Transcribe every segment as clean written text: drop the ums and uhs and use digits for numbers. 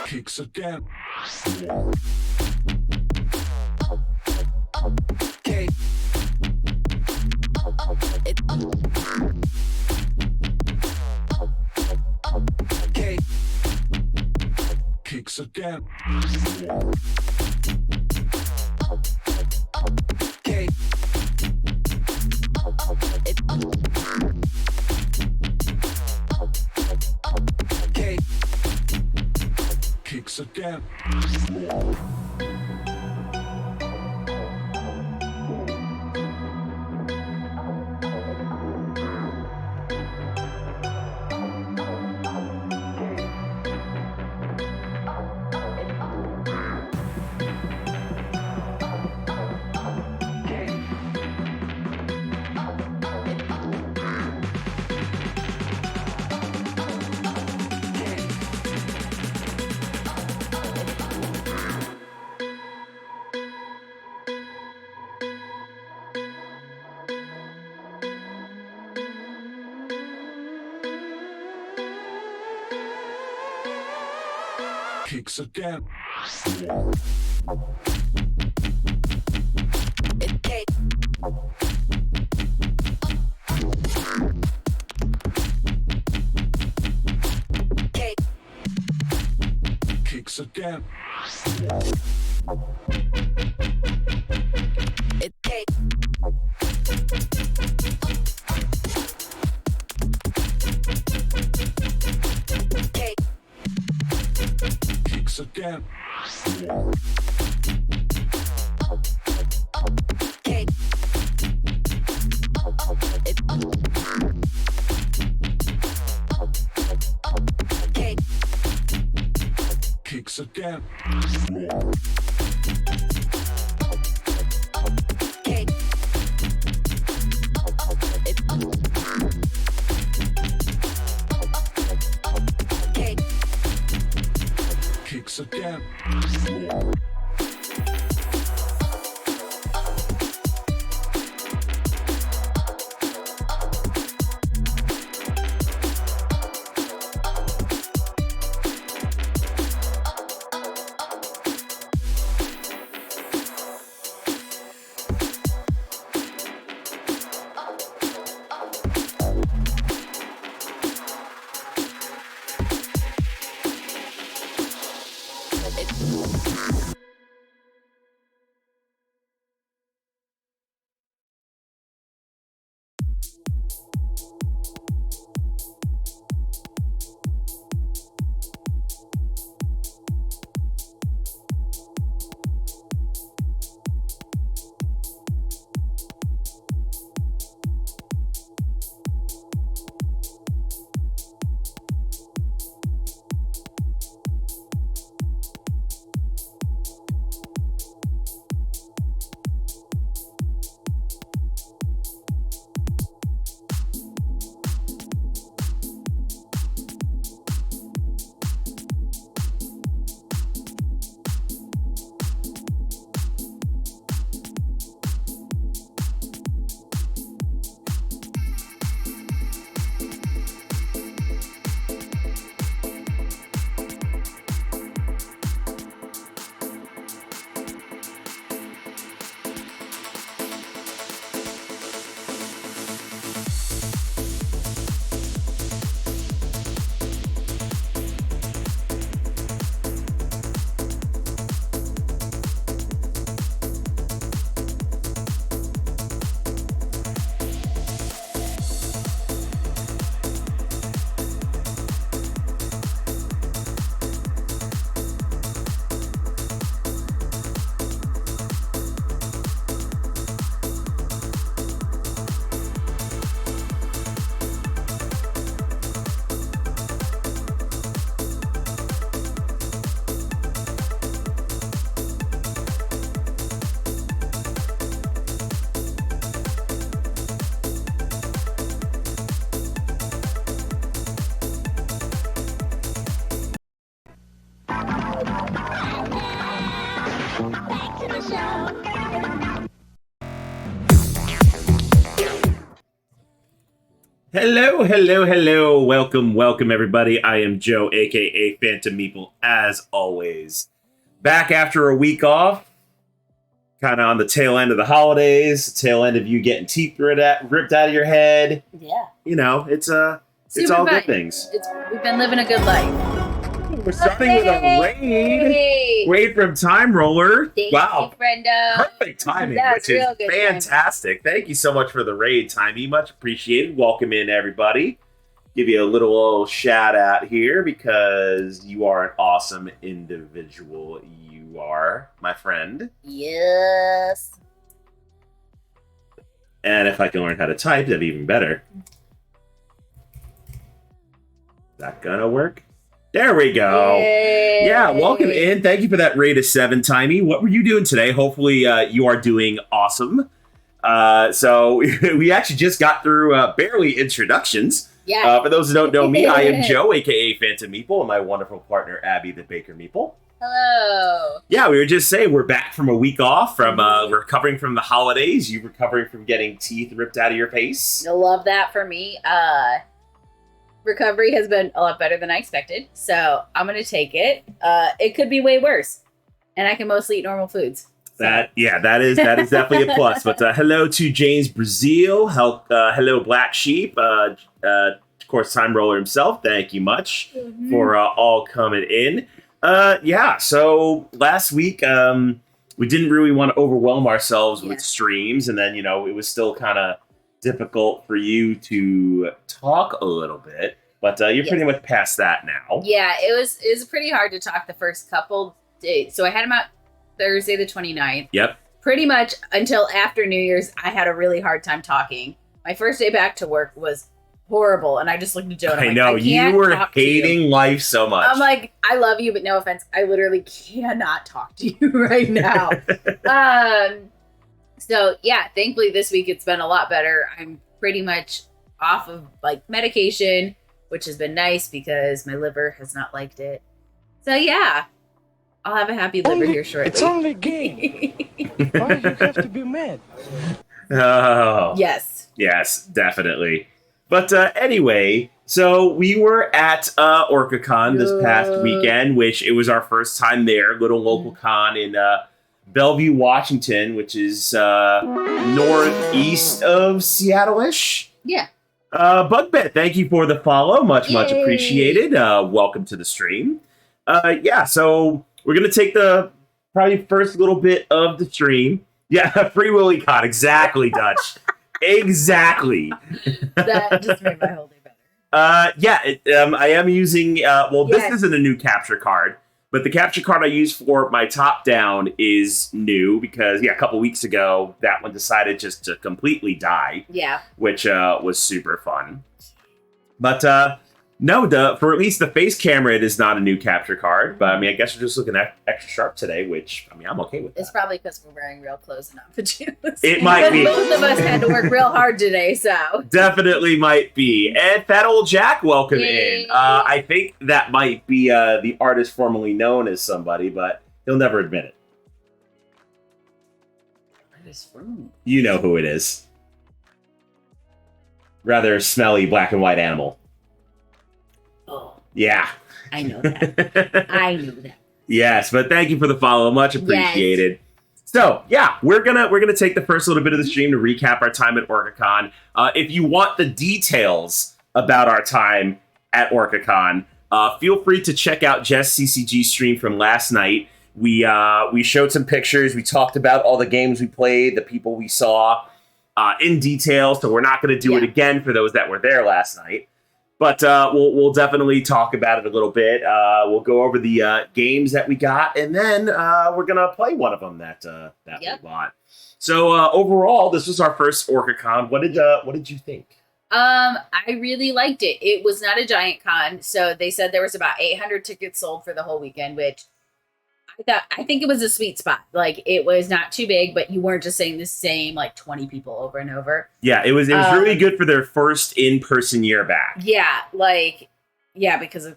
Kicks again. Cake. Cake. Kicks again. Cake. Cake. Kicks again. Kicks again. Cake. Cake. Kicks again. Cake. Cake. Kicks again. Cake. Cake. Kicks again. Cake. Cake. Kicks again. Hello, hello, hello. Welcome, everybody. I am Joe, aka Phantom Meeple, as always. Back after a week off, kind of on the tail end of the holidays, tail end of you getting teeth ripped out of your head. Yeah. You know, it's all Super good fun. things. We've been living a good life. We're starting with a raid. Raid from Time Roller. Thank Wow. you, Brenda. Perfect timing, That's which is real good fantastic. Thank you so much for the raid, Timey. Much appreciated. Welcome in, everybody. Give you a little shout out here because you are an awesome individual. You are, my friend. Yes. And if I can learn how to type, that'd be even better. Is that gonna work? There we go. Yay. Yeah, welcome in. Thank you for that raid of 7, Timey. What were you doing today? Hopefully you are doing awesome. So we actually just got through barely introductions. Yeah. For those who don't know me, I am Joe, aka Phantom Meeple, and my wonderful partner, Abby the Baker Meeple. Hello. Yeah, we were just saying we're back from a week off, from recovering from the holidays. You recovering from getting teeth ripped out of your face. You'll love that for me. Recovery has been a lot better than I expected, so I'm gonna take it. It could be way worse, and I can mostly eat normal foods. So. That is definitely a plus. But hello to James Brazil. Hello Black Sheep. Of course, Time Roller himself. Thank you much for all coming in. So last week we didn't really want to overwhelm ourselves with streams, and then it was still kind of difficult for you to talk a little bit. But you're pretty much past that now. Yeah, it was pretty hard to talk the first couple days. So I had him out Thursday the 29th. Yep. Pretty much until after New Year's, I had a really hard time talking. My first day back to work was horrible, and I just looked at Joe and I'm I know, you were hating life so much. I'm like, I love you, but no offense, I literally cannot talk to you right now. So yeah, thankfully this week it's been a lot better. I'm pretty much off of medication, which has been nice because my liver has not liked it. So yeah, I'll have a happy liver here shortly. It's only a game. Why do you have to be mad? Oh. Yes, definitely. But anyway, so we were at OrcaCon this past weekend, which it was our first time there, little local con in Bellevue, Washington, which is northeast of Seattle-ish. Yeah. Bugbet, thank you for the follow. Much appreciated. Welcome to the stream. So we're going to take the probably first little bit of the stream. Yeah, Free Willy Con. Exactly, Dutch. Exactly. That just made my whole day better. I am using, this isn't a new capture card, but the capture card I use for my top down is new because, a couple weeks ago, that one decided just to completely die. Yeah. Which was super fun. But, for at least the face camera, it is not a new capture card. But, I guess we're just looking extra sharp today, which, I'm okay with that. It's probably because we're wearing real clothes and not pajamas. It might be. Both of us had to work real hard today, so. Definitely might be. And Fat Old Jack, welcome in. I think that might be the artist formerly known as somebody, but he'll never admit it. Artist formerly? You know who it is. Rather smelly black and white animal. Oh. Yeah. I know that. I knew that. Yes, but thank you for the follow. Much appreciated. Yes. So, we're gonna take the first little bit of the stream to recap our time at OrcaCon. If you want the details about our time at OrcaCon, feel free to check out Jess CCG's stream from last night. We showed some pictures. We talked about all the games we played, the people we saw in detail. So we're not going to do it again for those that were there last night. But we'll definitely talk about it a little bit. We'll go over the games that we got, and then we're gonna play one of them that we bought. So overall, this was our first OrcaCon. What did you think? I really liked it. It was not a giant con, so they said there was about 800 tickets sold for the whole weekend, which I think it was a sweet spot. Like, it was not too big, but you weren't just saying the same 20 people over and over. Yeah, it was really good for their first in-person year back. Yeah, because of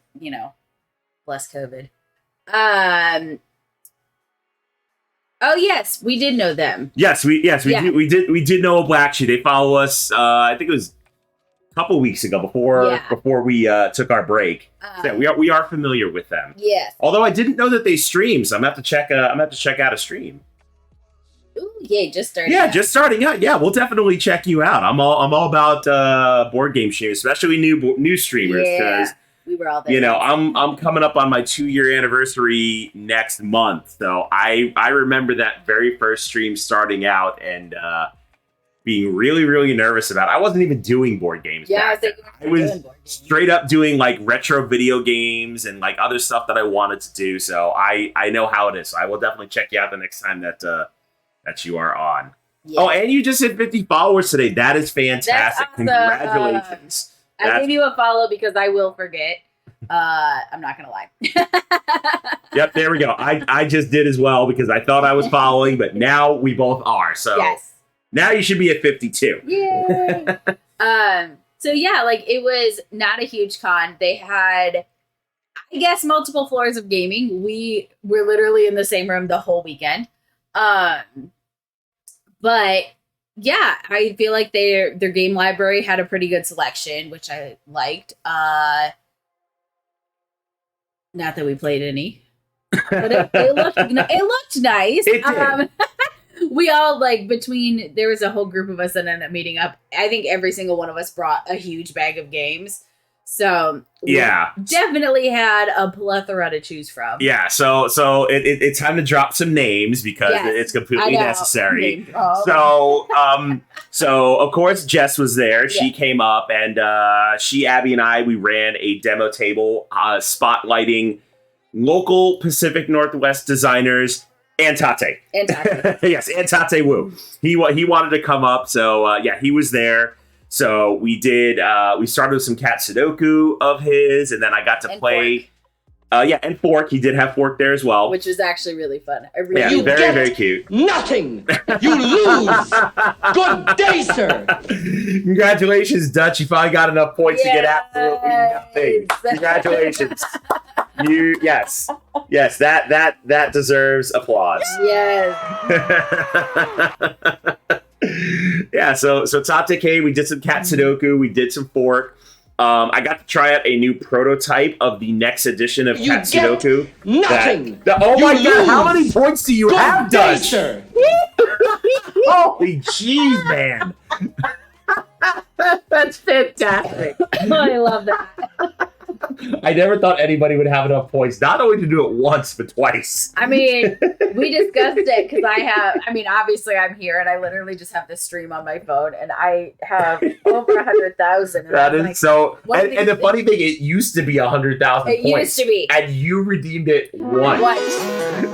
less COVID. Oh yes, we did know them. Yes, we Yeah. did know a Black Sheep. They follow us. I think it was a couple weeks ago before we took our break. So we are familiar with them. Yes. Although I didn't know that they stream, so I'm gonna have to check. I'm gonna have to check out a stream. Ooh, yeah, just starting. Yeah, out. just starting out. Yeah, we'll definitely check you out. I'm all about board game streamers, especially new streamers, because we were all there. you know I'm coming up on my 2-year anniversary next month, so I remember that very first stream starting out and being really nervous about it. I wasn't even doing board games. Yeah, back then. I was straight up doing like retro video games and like other stuff that I wanted to do. So I know how it is. So I will definitely check you out the next time that you are on. Yeah. Oh, and you just hit 50 followers today. That is fantastic. That's awesome. Congratulations. I gave you a follow because I will forget. I'm not gonna lie. Yep, there we go. I just did as well because I thought I was following, but now we both are. So Yes. now you should be at 52. Yay. So yeah, like it was not a huge con. They had, I guess, multiple floors of gaming. We were literally in the same room the whole weekend. But yeah, I feel like their game library had a pretty good selection, which I liked. Not that we played any, but it looked nice. It did. We all there was a whole group of us that ended up meeting up. I think every single one of us brought a huge bag of games. So yeah, we definitely had a plethora to choose from. Yeah, so it's time to drop some names because it's completely necessary. So of course Jess was there. She came up and Abby and I, we ran a demo table spotlighting local Pacific Northwest designers and Tate. Yes, and Tate Wu. He wanted to come up, so he was there. So we did. We started with some cat Sudoku of his, and then I got to play. And Fork. He did have Fork there as well, which was actually really fun. Very cute. Nothing. You lose. Good day, sir. Congratulations, Dutch. You finally got enough points to get absolutely nothing. Congratulations. Yes. That deserves applause. Yes. Yeah, so Tate came, we did some cat Sudoku, we did some Fork. I got to try out a new prototype of the next edition of cat Sudoku. Nothing. Oh my god, how many points do you have, Dutch? Sir. Holy jeez, man. That's fantastic. I love that. I never thought anybody would have enough points, not only to do it once, but twice. I mean, we discussed it because obviously I'm here and I literally just have this stream on my phone and I have over 100,000. That is so. And the funny thing, it used to be 100,000 points. It used to be. And you redeemed it once.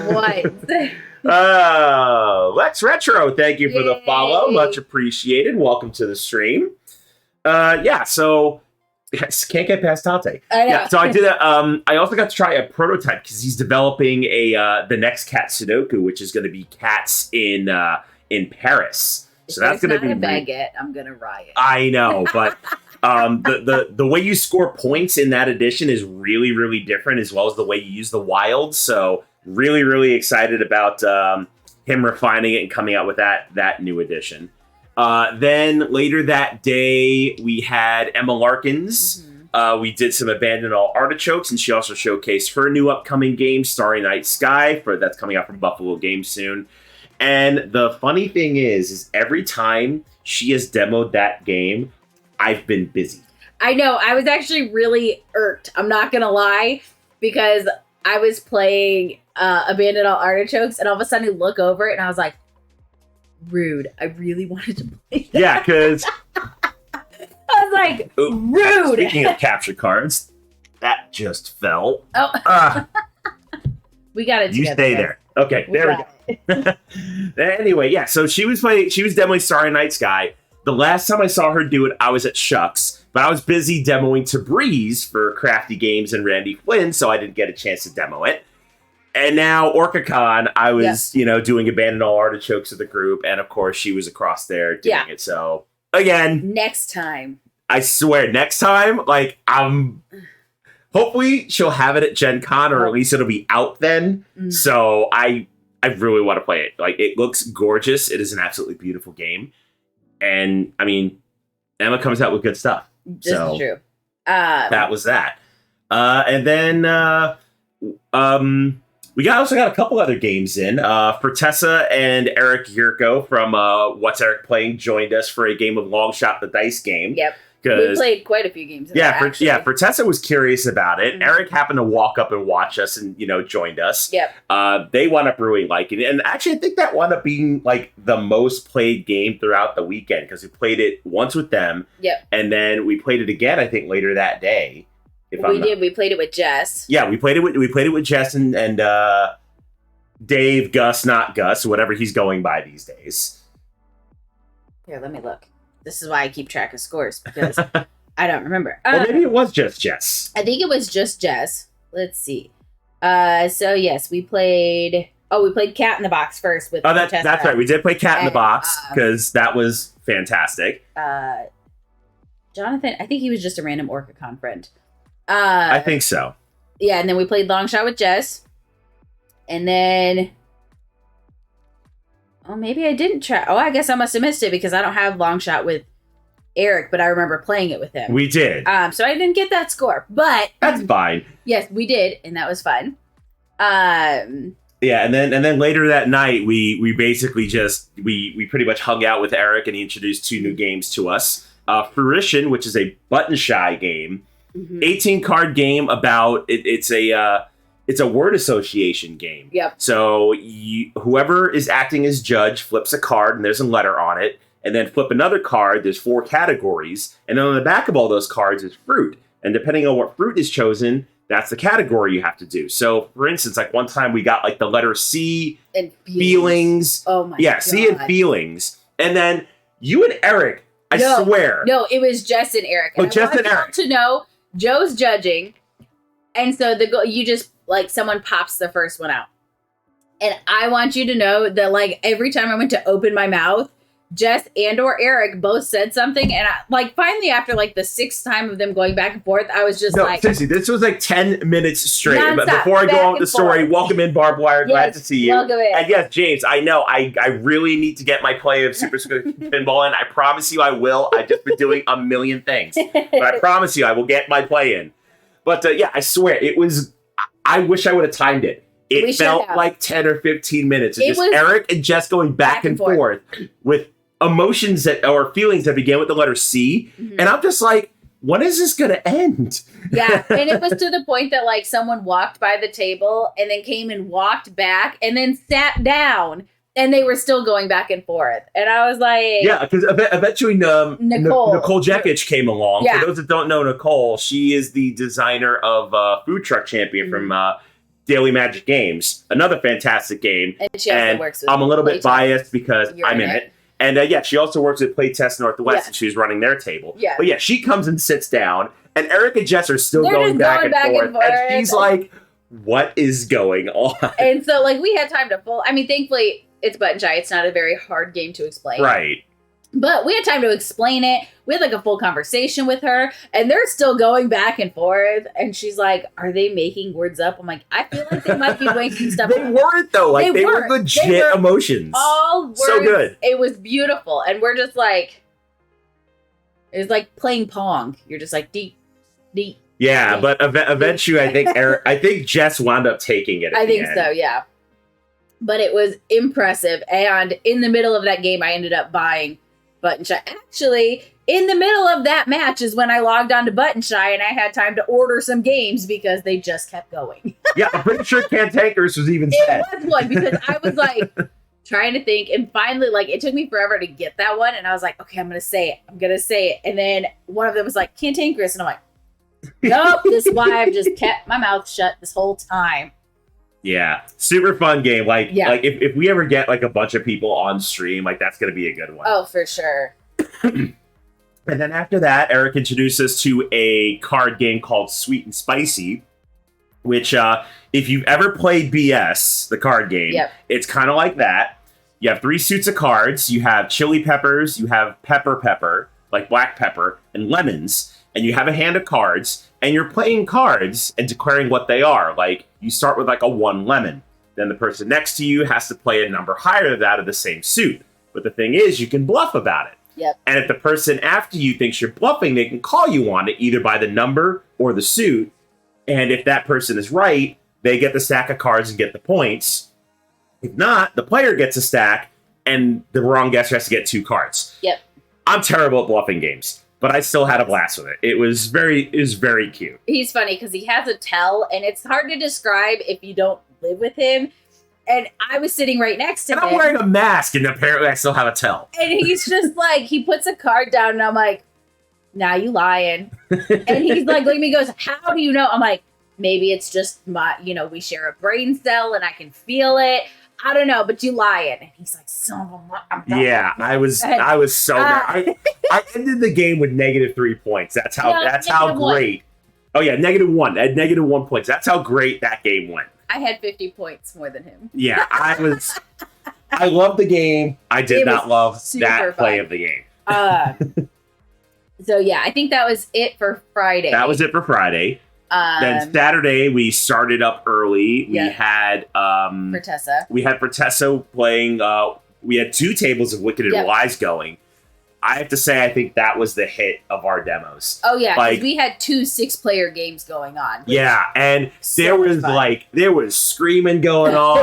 What? Lex Retro, thank you for the follow. Much appreciated. Welcome to the stream. So yes, can't get past Tate. I know. Yeah, so I did I also got to try a prototype because he's developing the next cat Sudoku, which is going to be cats in Paris. So that's going to be a baguette. I'm going to riot. I know, but the way you score points in that edition is really different, as well as the way you use the wild. So really excited about him refining it and coming out with that new edition. Then later that day, we had Emma Larkins. Mm-hmm. We did some Abandoned All Artichokes, and she also showcased her new upcoming game, Starry Night Sky, that's coming out from Buffalo Games soon. And the funny thing is every time she has demoed that game, I've been busy. I know. I was actually really irked. I'm not going to lie, because I was playing Abandoned All Artichokes, and all of a sudden I look over it, and I was like, rude. I really wanted to play that. Yeah, because I was like, rude. Speaking of capture cards, that just fell. Oh, we got it. You stay there. Okay, there we go. Anyway, yeah. So she was demoing Starry Night Sky. The last time I saw her do it, I was at Shucks, but I was busy demoing Tabriz for Crafty Games and Randy Flynn, so I didn't get a chance to demo it. And now OrcaCon, I was, doing Abandoned All Artichokes with the group, and of course she was across there doing it. So again, next time, I swear, next time, hopefully she'll have it at Gen Con, or at least it'll be out then. So I I really want to play it. Like, it looks gorgeous. It is an absolutely beautiful game. And, I mean, Emma comes out with good stuff. This So is true. that was that. And then we also got a couple other games in. Fortessa and Eric Yurko from What's Eric Playing joined us for a game of Long Shot the Dice game. Yep. We played quite a few games. Fortessa was curious about it. Mm-hmm. Eric happened to walk up and watch us and, joined us. Yep. They wound up really liking it. And actually, I think that wound up being like the most played game throughout the weekend because we played it once with them. Yep. And then we played it again, I think, later that day. We played it with Jess. Yeah, we played it with Jess and Dave, Gus, not Gus, whatever he's going by these days. Here, let me look. This is why I keep track of scores, because I don't remember. Well, maybe it was just Jess. I think it was just Jess. Let's see. So yes, we played Cat in the Box first with that's right. We did play Cat in the Box because that was fantastic. Jonathan, I think he was just a random OrcaCon friend. I think so. Yeah, and then we played Long Shot with Jess. And then maybe I didn't try. I guess I must have missed it because I don't have Long Shot with Eric, but I remember playing it with him. We did. So I didn't get that score, but that's fine. Yes, we did, and that was fun. Yeah, and then later that night, we basically just we pretty much hung out with Eric, and he introduced 2 new games to us. Fruition, which is a button shy game, 18 card game about it's a word association game. Yep. So whoever is acting as judge flips a card, and there's a letter on it, and then flip another card. There's 4 categories, and then on the back of all those cards is fruit, and depending on what fruit is chosen, that's the category you have to do. So, for instance, like one time we got like the letter C and feelings. Oh my god. C and feelings, and then you and Eric. I swear. No, it was Jess and Eric. And Jess and Eric. To know, Joe's judging, and so you just like someone pops the first one out, and I want you to know that like every time I went to open my mouth, Jess and or Eric both said something, and I like finally after like the 6th time of them going back and forth, I was just like, seriously, this was like 10 minutes straight. Nonstop, But before I go on with the story, forth. welcome in, Barbed Wire. Glad to see you. Welcome in. And yes, James, I know I really need to get my play of Super Pinball in. I promise you I will. I've just been doing a million things, but I promise you I will get my play in. But yeah, I swear it was. I wish I would have timed it. It felt like 10 or 15 minutes. It just was Eric and Jess going back and forth with emotions or feelings that began with the letter C. Mm-hmm. And I'm just like, when is this going to end? Yeah. And it was to the point that like someone walked by the table and then came and walked back and then sat down, and they were still going back and forth. And I was like, yeah, because eventually Nicole Jekic came along. Yeah. For those that don't know Nicole, she is the designer of Food Truck Champion from Daily Magic Games, another fantastic game. And she also works with I'm a little bit biased because I'm in it. And she also works with Playtest Northwest, and she's running their table. Yeah. But yeah, she comes and sits down, and Eric and Jess are still going back and forth. And she's like, what is going on? And so like we had time to thankfully it's button shy. It's not a very hard game to explain. Right. But we had time to explain it. We had like a full conversation with her, and they're still going back and forth. And she's like, are they making words up? I'm like, I feel like they might be making stuff They up. weren't, though. Like, they were legit emotions. All words. So good. It was beautiful. And we're just like, it was like playing Pong. You're just like, deep. Yeah, but eventually, I think Jess wound up taking it. I think so, yeah. But it was impressive. And in the middle of that game, I ended up buying Button Shy. Actually, in the middle of that match is when I logged on to Button Shy, and I had time to order some games because they just kept going. Yeah, I'm pretty sure Cantankerous was even said. It was one because I was like trying to think, and finally, like, it took me forever to get that one, and I was like, okay, I'm gonna say it. And then one of them was like, Cantankerous, and I'm like, nope, this is why I've just kept my mouth shut this whole time. Yeah, super fun game. Like if we ever get like a bunch of people on stream, like that's gonna be a good one. Oh, for sure. And then after that, Eric introduced us to a card game called Sweet and Spicy, which if you've ever played BS, the card game, it's kind of like that. You have 3 suits of cards. You have chili peppers, you have pepper, like black pepper, and lemons, and you have a hand of cards, and you're playing cards and declaring what they are. Like, you start with like a 1 lemon. then the person next to you has to play a number higher than that of the same suit. But the thing is, you can bluff about it. Yep. And if the person after you thinks you're bluffing, they can call you on it either by the number or the suit. And if that person is right, they get the stack of cards and get the points. If not, the player gets a stack and the wrong guesser has to get 2 cards. Yep. I'm terrible at bluffing games, but I still had a blast with it. It was very cute. He's funny because he has a tell, and it's hard to describe if you don't live with him. And I was sitting right next to And him. I'm wearing a mask, and apparently I still have a tell. And he's just like, he puts a card down, and I'm like, "Now you lying." And he's like, look at me, he goes, "How do you know?" I'm like, "Maybe it's just my, we share a brain cell, and I can feel it. I don't know, but you lying." And he's like, Yeah, I was so mad. I ended the game with -3 points. That's how great. Oh yeah, -1 at -1 points. That's how great that game went. I had 50 points more than him. Yeah, I loved the game. I did not love that play of the game. So yeah, I think that was it for Friday. That was it for Friday. Then Saturday we started up early. We had for Tessa. We had for Tessa playing. We had 2 tables of Wicked and Wise going. I have to say, I think that was the hit of our demos. Oh yeah, because we had 2 6-player games going on. Yeah, and there was screaming going on,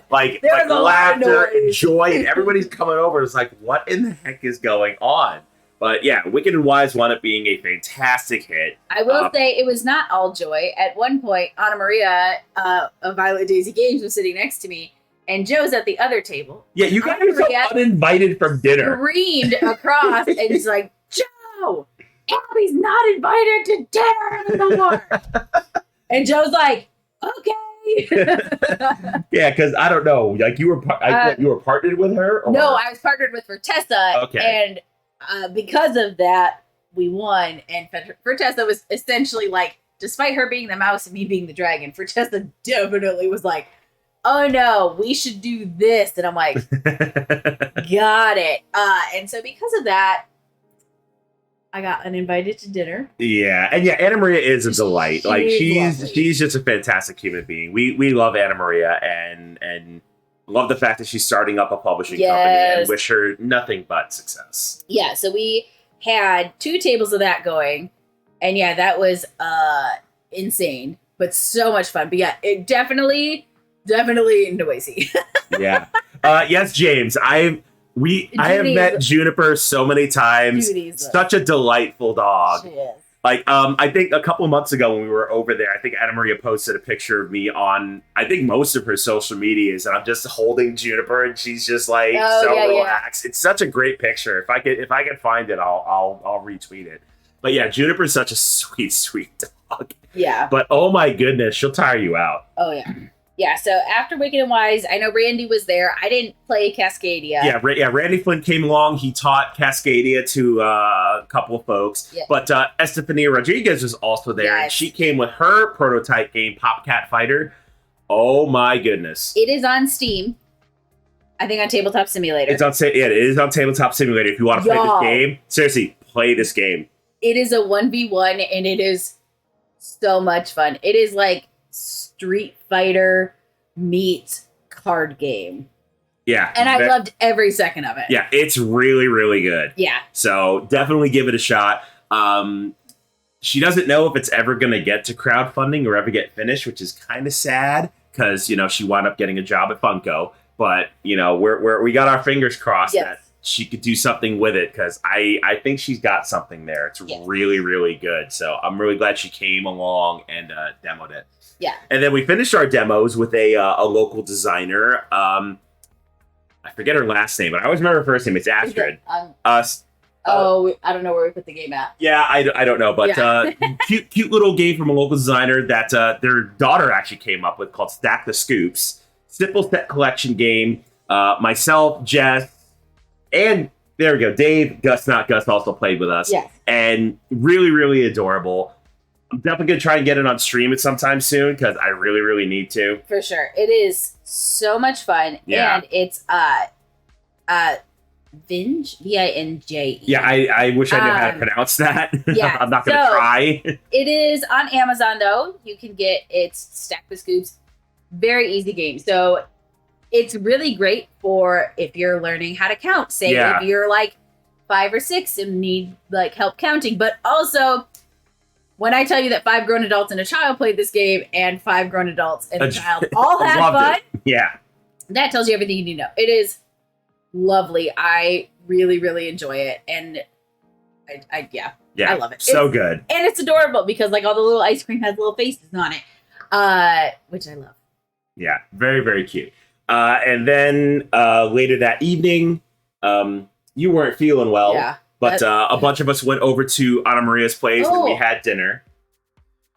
like laughter and joy, and everybody's coming over. It's like, what in the heck is going on? But yeah, Wicked and Wise wound up being a fantastic hit. I will say it was not all joy. At one point, Anna Maria of Violet Daisy Games was sitting next to me, and Joe's at the other table. Yeah, you guys are so uninvited from dinner. Screamed across, and it's like, "Joe, Abby's not invited to dinner anymore." And Joe's like, "Okay." Yeah, because I don't know, like you were partnered with her? Or? No, I was partnered with Vertessa. Okay. And because of that, we won. And Vertessa was essentially like, despite her being the mouse and me being the dragon, Vertessa definitely was like, "Oh no, we should do this." And I'm like, got it. And so because of that, I got uninvited to dinner. Yeah, and yeah, Anna Maria is a delight. Like she's just a fantastic human being. We love Anna Maria and love the fact that she's starting up a publishing company and wish her nothing but success. Yeah, so we had 2 tables of that going, and yeah, that was insane, but so much fun. But yeah, it definitely noisy. Yeah. Yes, James. I have met Juniper so many times. Such a delightful dog. She is. Like, I think a couple of months ago when we were over there, I think Anna Maria posted a picture of me on, I think, most of her social medias, and I'm just holding Juniper, and she's just like relaxed. Yeah. It's such a great picture. If I can find it, I'll retweet it. But yeah, Juniper's such a sweet dog. Yeah. But oh my goodness, she'll tire you out. Oh yeah. Yeah, so after Wicked and Wise, I know Randy was there. I didn't play Cascadia. Yeah, Randy Flynn came along. He taught Cascadia to a couple of folks. Yeah. But Estefania Rodriguez was also there, and she came with her prototype game, Pop Cat Fighter. Oh my goodness. It is on Steam. I think on Tabletop Simulator. It is on Tabletop Simulator. If you want to play this game, seriously, play this game. It is a 1v1, and it is so much fun. It is like Street Fighter meets card game. Yeah. And I loved every second of it. Yeah, it's really, really good. Yeah. So definitely give it a shot. She doesn't know if it's ever going to get to crowdfunding or ever get finished, which is kind of sad because, she wound up getting a job at Funko. But, we got our fingers crossed that she could do something with it because I think she's got something there. It's really, really good. So I'm really glad she came along and demoed it. Yeah. And then we finished our demos with a local designer. I forget her last name, but I always remember her first name. It's Astrid. I don't know where we put the game at. Yeah, I don't know, but cute little game from a local designer that their daughter actually came up with called Stack the Scoops. Simple set collection game. Myself, Jess, and there we go. Dave, Gus also played with us. Yes. And really, really adorable. I'm definitely going to try and get it on stream at sometime soon because I really, really need to. For sure. It is so much fun. Yeah. And it's Vinge, V-I-N-J-E. Yeah, I wish I knew how to pronounce that. Yeah. I'm not going to try. It is on Amazon, though. You can get its Stack the Scoops Very easy game. So it's really great for if you're learning how to count. Say Yeah. if you're like 5 or 6 and need like help counting. But also, when I tell you that 5 grown adults and a child played this game, and 5 grown adults and a child all had Loved fun, it. Yeah. that tells you everything you need to know. It is lovely. I really, really enjoy it, and yeah, Yeah. I love it. So good. And it's adorable because like all the little ice cream has little faces on it, which I love. Yeah. Very, very cute. And then later that evening, you weren't feeling well. Yeah. But a bunch of us went over to Anna Maria's place and we Oh. had dinner.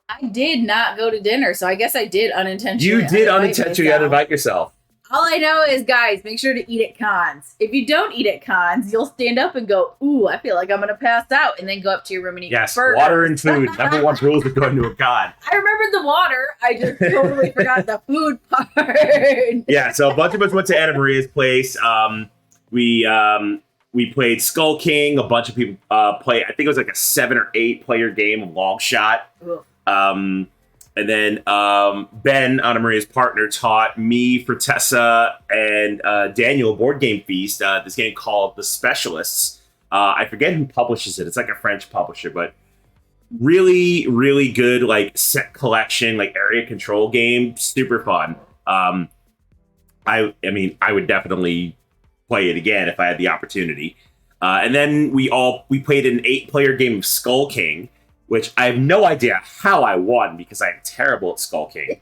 I did not go to dinner, so I guess I did unintentionally. You did uninvite unintentionally myself. uninvite yourself. All I know is, guys, make sure to eat at cons. If you don't eat at cons, you'll stand up and go, "Ooh, I feel like I'm gonna pass out," and then go up to your room and eat Yes, burgers. water and food. Number one rules of going to a con. I remembered the water. I just totally forgot the food part. Yeah, so a bunch of us went to Anna Maria's place. We played Skull King. A bunch of people play. I think it was like a 7 or 8 player game of Long Shot. Ugh. And then Ben, Anna Maria's partner, taught me, for Tessa, and Daniel a board game feast. This game called The Specialists. I forget who publishes it. It's like a French publisher, but really, really good, like set collection, like area control game. Super fun. I mean, I would definitely play it again if I had the opportunity. And then we played an 8-player game of Skull King, which I have no idea how I won because I am terrible at Skull King.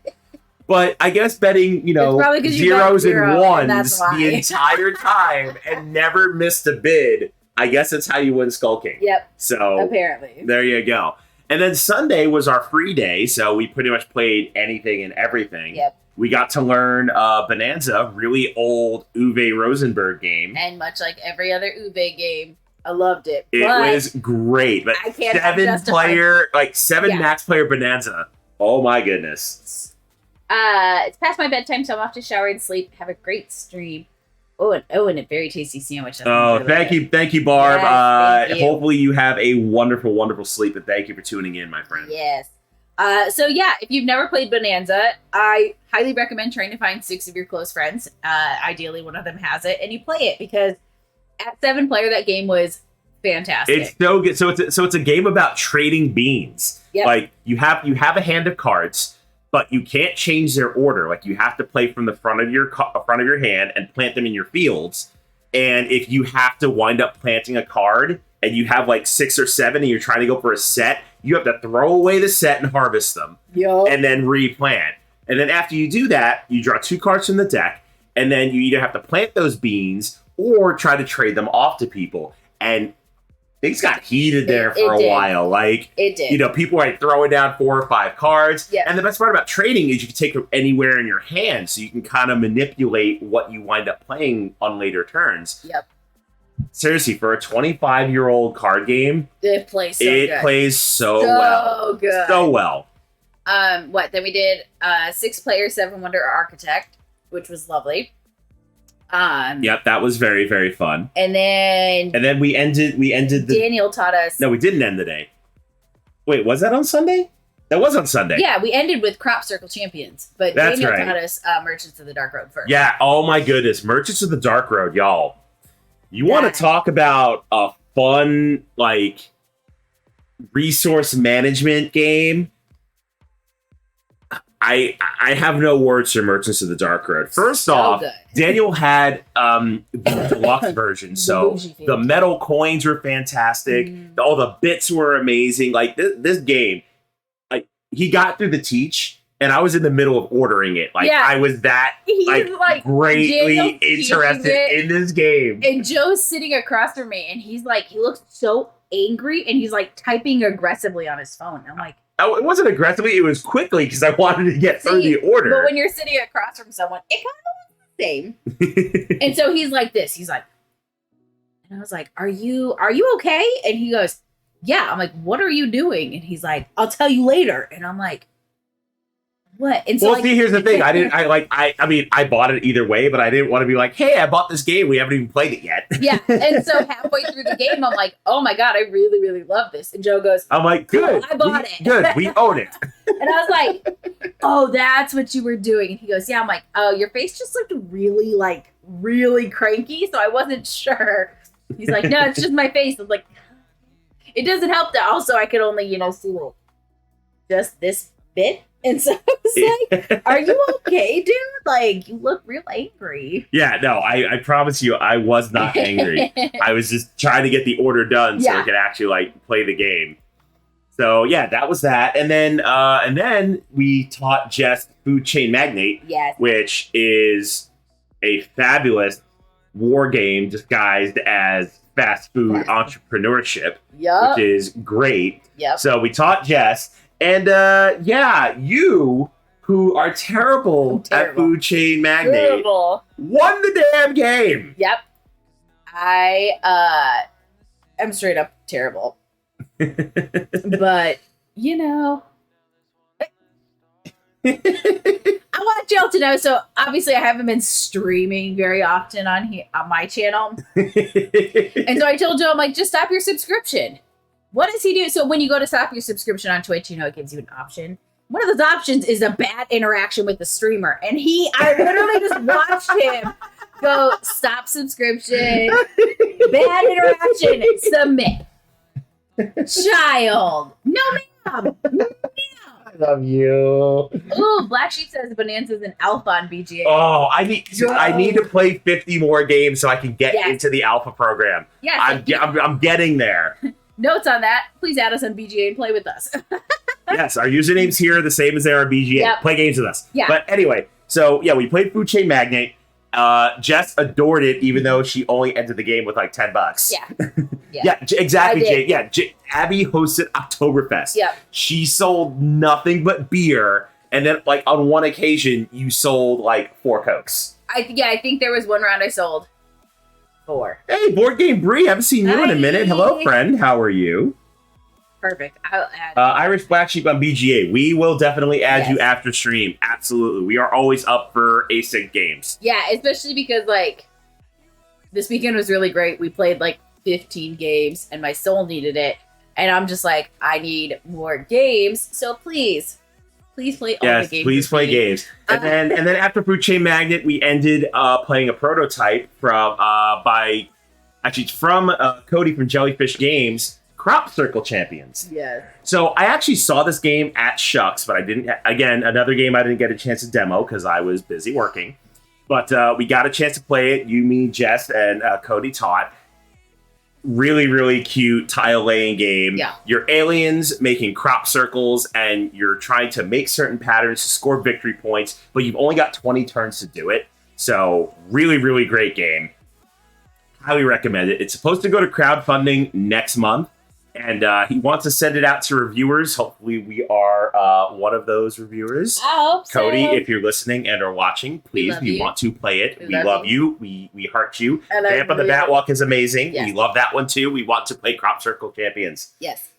But I guess betting, It's probably 'cause you bet zeros and zero, and ones that's why. the entire time and never missed a bid, I guess that's how you win Skull King. Yep, So apparently. there you go. And then Sunday was our free day, so we pretty much played anything and everything. Yep. We got to learn Bonanza, really old Uwe Rosenberg game. And much like every other Uwe game, I loved it. It But was great, but I can't 7 Yeah. max player Bonanza. Oh my goodness. it's past my bedtime, so I'm off to shower and sleep. Have a great stream. And a very tasty sandwich. That Oh, sounds really thank you, Barb. Yes, thank you. Hopefully you have a wonderful, wonderful sleep, and thank you for tuning in, my friend. good. Yes. So yeah, if you've never played Bonanza, I highly recommend trying to find 6 of your close friends. Ideally, one of them has it, and you play it because at 7 player, that game was fantastic. It's so good. So it's a game about trading beans. Yep. Like you have a hand of cards, but you can't change their order. Like you have to play from the front of your hand and plant them in your fields. And if you have to wind up planting a card and you have like 6 or 7 and you're trying to go for a set, you have to throw away the set and harvest them Yo. and then replant. And then after you do that, you draw 2 cards from the deck, and then you either have to plant those beans or try to trade them off to people. And things got heated there It for a did. while. Like, It did. people are like throwing down 4 or 5 cards. Yeah. And the best part about trading is you can take them anywhere in your hand, so you can kind of manipulate what you wind up playing on later turns. Yep. Seriously, for a 25-year-old card game, It plays so it good. plays so well. Good. So well. Then we did 6 player 7 Wonder Architect, which was lovely. Yep, that was very, very fun. And then We ended the Daniel taught us. No, we didn't end the day. Wait, was that on Sunday? That was on Sunday. Yeah, we ended with Crop Circle Champions, but That's Daniel right. taught us Merchants of the Dark Road first. Yeah, oh my goodness. Merchants of the Dark Road, y'all. You want That- to talk about a fun, like, resource management game? I have no words for Merchants of the Dark Road. First So off, good. Daniel had the deluxe version, so bougie the version. metal coins were fantastic. Mm. All the bits were amazing. Like this game, like he got through the teach, and I was in the middle of ordering it. Like Yeah. I was that He's like greatly Daniel's teaching interested it. in this game. And Joe's sitting across from me, and he's like, he looks so angry, and he's like typing aggressively on his phone. I'm like, Oh, it wasn't aggressively; it was quickly because I wanted to get through See, the order. but when you're sitting across from someone, it kind of looks the same. And so he's like this. He's like, and I was like, "Are you okay?" And he goes, "Yeah." I'm like, "What are you doing?" And he's like, "I'll tell you later." And I'm like, What? And so, Well, see, here's the thing. I mean, I bought it either way, but I didn't want to be like, hey, I bought this game. We haven't even played it yet. Yeah. And so halfway through the game, I'm like, oh my God, I really, really love this. And Joe goes, I'm like, good. Cool, I bought it. Good. We own it. And I was like, oh, that's what you were doing. And he goes, yeah. I'm like, oh, your face just looked really cranky. So I wasn't sure. He's like, no, it's just my face. I was like, it doesn't help that also I could only, see like just this bit. And so I was like, are you okay, dude? Like, you look real angry. Yeah, no, I promise you, I was not angry. I was just trying to get the order done so I could actually, like, play the game. So, yeah, that was that. And then we taught Jess Food Chain Magnate, yes, which is a fabulous war game disguised as fast food entrepreneurship, yep, which is great. Yep. So we taught Jess. And you, who are terrible at Food Chain Magnate, won the damn game. Yep. I am straight up terrible. But, I want y'all to know, so obviously I haven't been streaming very often on my channel. And so I told Joe, I'm like, just stop your subscription. What does he do? So when you go to stop your subscription on Twitch, it gives you an option. One of those options is a bad interaction with the streamer. And I literally just watched him go, stop subscription, bad interaction, submit. Child. No, ma'am. No. I love you. Ooh, Black Sheep says Bonanza's an alpha on BGA. Oh, I need to play 50 more games so I can get into the alpha program. Yes. I'm getting there. Notes on that. Please add us on BGA and play with us. Yes, our usernames here are the same as they are on BGA. Yep. Play games with us. Yeah. But anyway, so yeah, we played Food Chain Magnate. Jess adored it, even though she only entered the game with like $10. Yeah. Yeah, exactly, Jay. Yeah, Abby hosted Oktoberfest. Yep. She sold nothing but beer, and then like on one occasion, you sold like 4 Cokes. I think there was one round I sold 4. Hey, Board Game Bree, haven't seen you in a minute. Hello, friend. How are you? Perfect. I'll add Irish Black Sheep on BGA. We will definitely add you after stream. Absolutely. We are always up for async games. Yeah, especially because like this weekend was really great. We played like 15 games and my soul needed it. And I'm just like, I need more games. So please play all the games. Please play games. And then after Food Chain Magnet, we ended playing a prototype from Cody from Jellyfish Games, Crop Circle Champions. Yes. So I actually saw this game at Shucks, but I didn't. Again, another game I didn't get a chance to demo because I was busy working. But we got a chance to play it. You, me, Jess, and Cody taught. Really, really cute tile laying game. Yeah. You're aliens making crop circles, and you're trying to make certain patterns to score victory points, but you've only got 20 turns to do it. So really, really great game. Highly recommend it. It's supposed to go to crowdfunding next month. And he wants to send it out to reviewers. Hopefully we are one of those reviewers. I hope so. Cody, if you're listening and are watching, please, we want to play it. We love you. We heart you. Vamp on the Batwalk is amazing. Yes. We love that one too. We want to play Crop Circle Champions. Yes.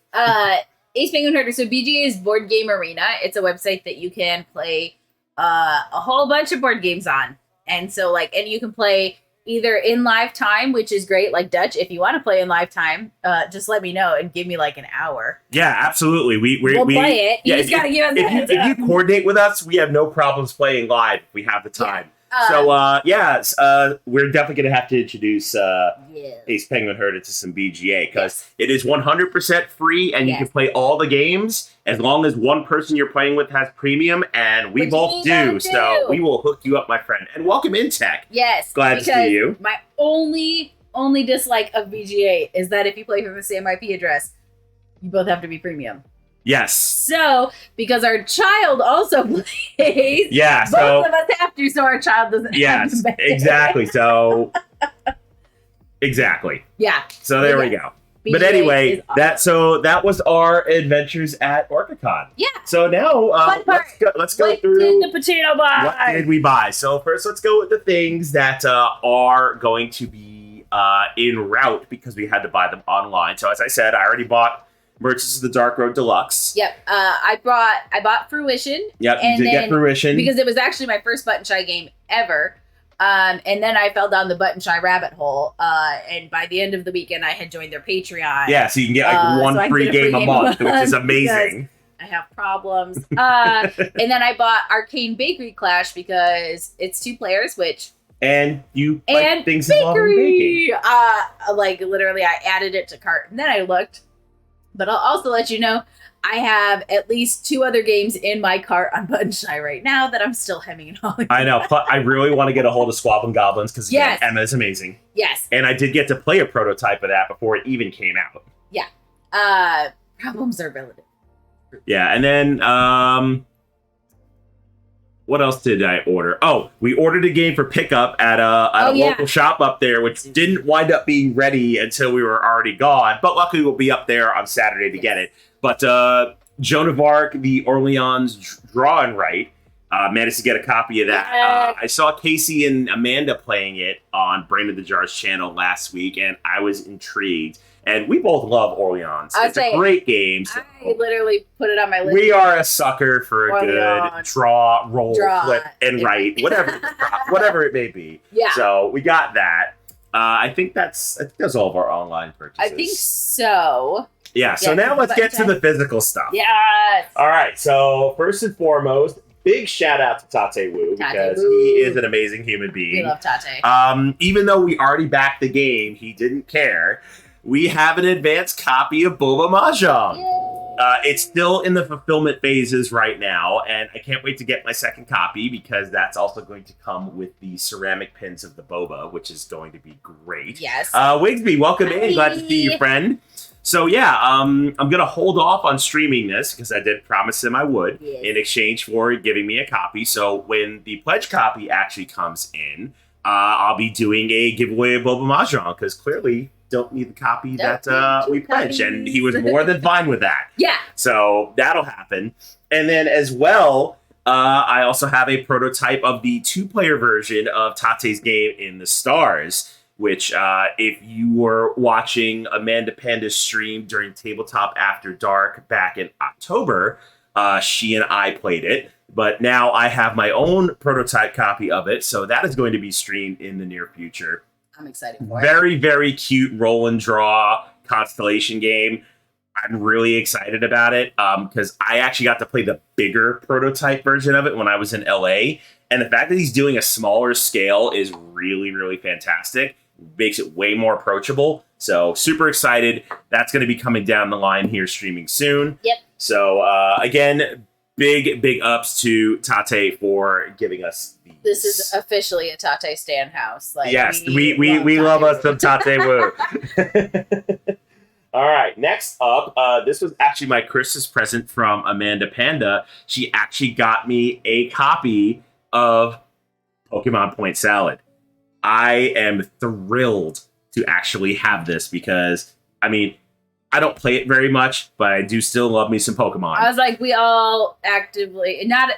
Ace Penguin Herder. So BGA is Board Game Arena. It's a website that you can play a whole bunch of board games on. And so and you can play either in live time, which is great, like Dutch. If you want to play in live time, just let me know and give me like an hour. Yeah, absolutely. We'll play it. You just gotta give us if you coordinate with us, we have no problems playing live if we have the time. We're definitely going to have to introduce Ace Penguin Herder to some BGA because it is 100% free and you can play all the games as long as one person you're playing with has premium, and we both do. So we will hook you up, my friend. And welcome in, Tech. Yes. Glad to see you. My only dislike of BGA is that if you play from the same IP address, you both have to be premium. Yes. So, because our child also plays, both of us have to, so our child doesn't have to pay. Exactly. So, exactly. Yeah. So there we go. BGA, but anyway, that was our adventures at OrcaCon. Yeah. So now let's go through the potato buy. What did we buy? So first, let's go with the things that are going to be en route because we had to buy them online. So as I said, I already bought Merchants of the Dark Road Deluxe. Yep. I bought Fruition. Yep, you did get Fruition. Because it was actually my first Button Shy game ever. And then I fell down the Button Shy rabbit hole. And by the end of the weekend, I had joined their Patreon. Yeah, so you can get like one free game a month, which is amazing. I have problems. And then I bought Arcane Bakery Clash because it's 2 players, which... And you and like things involving baking. Like literally I added it to cart and then I looked. But I'll also let you know, I have at least 2 other games in my cart on Button Shy right now that I'm still hemming and hawing. I know. I really want to get a hold of Squabbling Goblins because Emma is amazing. Yes. And I did get to play a prototype of that before it even came out. Yeah. Problems are relative. Yeah, and then what else did I order? Oh, we ordered a game for pickup at a local shop up there, which didn't wind up being ready until we were already gone. But luckily, we'll be up there on Saturday to get it. But Joan of Arc, the Orleans Draw and Write, managed to get a copy of that. I saw Casey and Amanda playing it on Brain of the Jar's channel last week, and I was intrigued. And we both love Orleans. It's a great game. So I literally put it on my list. We are a sucker for a good draw, roll, flip, and write, whatever it may be. Yeah. So we got that. I think that's all of our online purchases. I think so. Yeah. So now let's get to the physical stuff. Yes. All right. So first and foremost, big shout out to Tate Wu because he is an amazing human being. We love Tate. Even though we already backed the game, he didn't care. We have an advanced copy of Boba Mahjong. It's still in the fulfillment phases right now, and I can't wait to get my second copy because that's also going to come with the ceramic pins of the Boba, which is going to be great. Yes. Wigsby, welcome in. Glad to see you, friend. So yeah, I'm gonna hold off on streaming this because I did promise him I would in exchange for giving me a copy. So when the pledge copy actually comes in, I'll be doing a giveaway of Boba Mahjong because clearly don't need the copy that we pledged, and he was more than fine with that. Yeah. So that'll happen. And then as well, I also have a prototype of the 2-player version of Tate's game in the Stars, which if you were watching Amanda Panda's stream during Tabletop After Dark back in October, she and I played it. But now I have my own prototype copy of it, so that is going to be streamed in the near future. I'm excited for it. Very, very cute roll and draw constellation game. I'm really excited about it because I actually got to play the bigger prototype version of it when I was in LA. And the fact that he's doing a smaller scale is really, really fantastic. Makes it way more approachable. So super excited. That's going to be coming down the line here streaming soon. Yep. So again, big ups to Tate for giving us these. This is officially a Tate Stan house. Like, yes, we love us some Tate Wu. All right, next up, this was actually my Christmas present from Amanda Panda. She actually got me a copy of Pokemon Point Salad. I am thrilled to actually have this because, I mean, I don't play it very much, but I do still love me some Pokemon. I was like, we all actively, not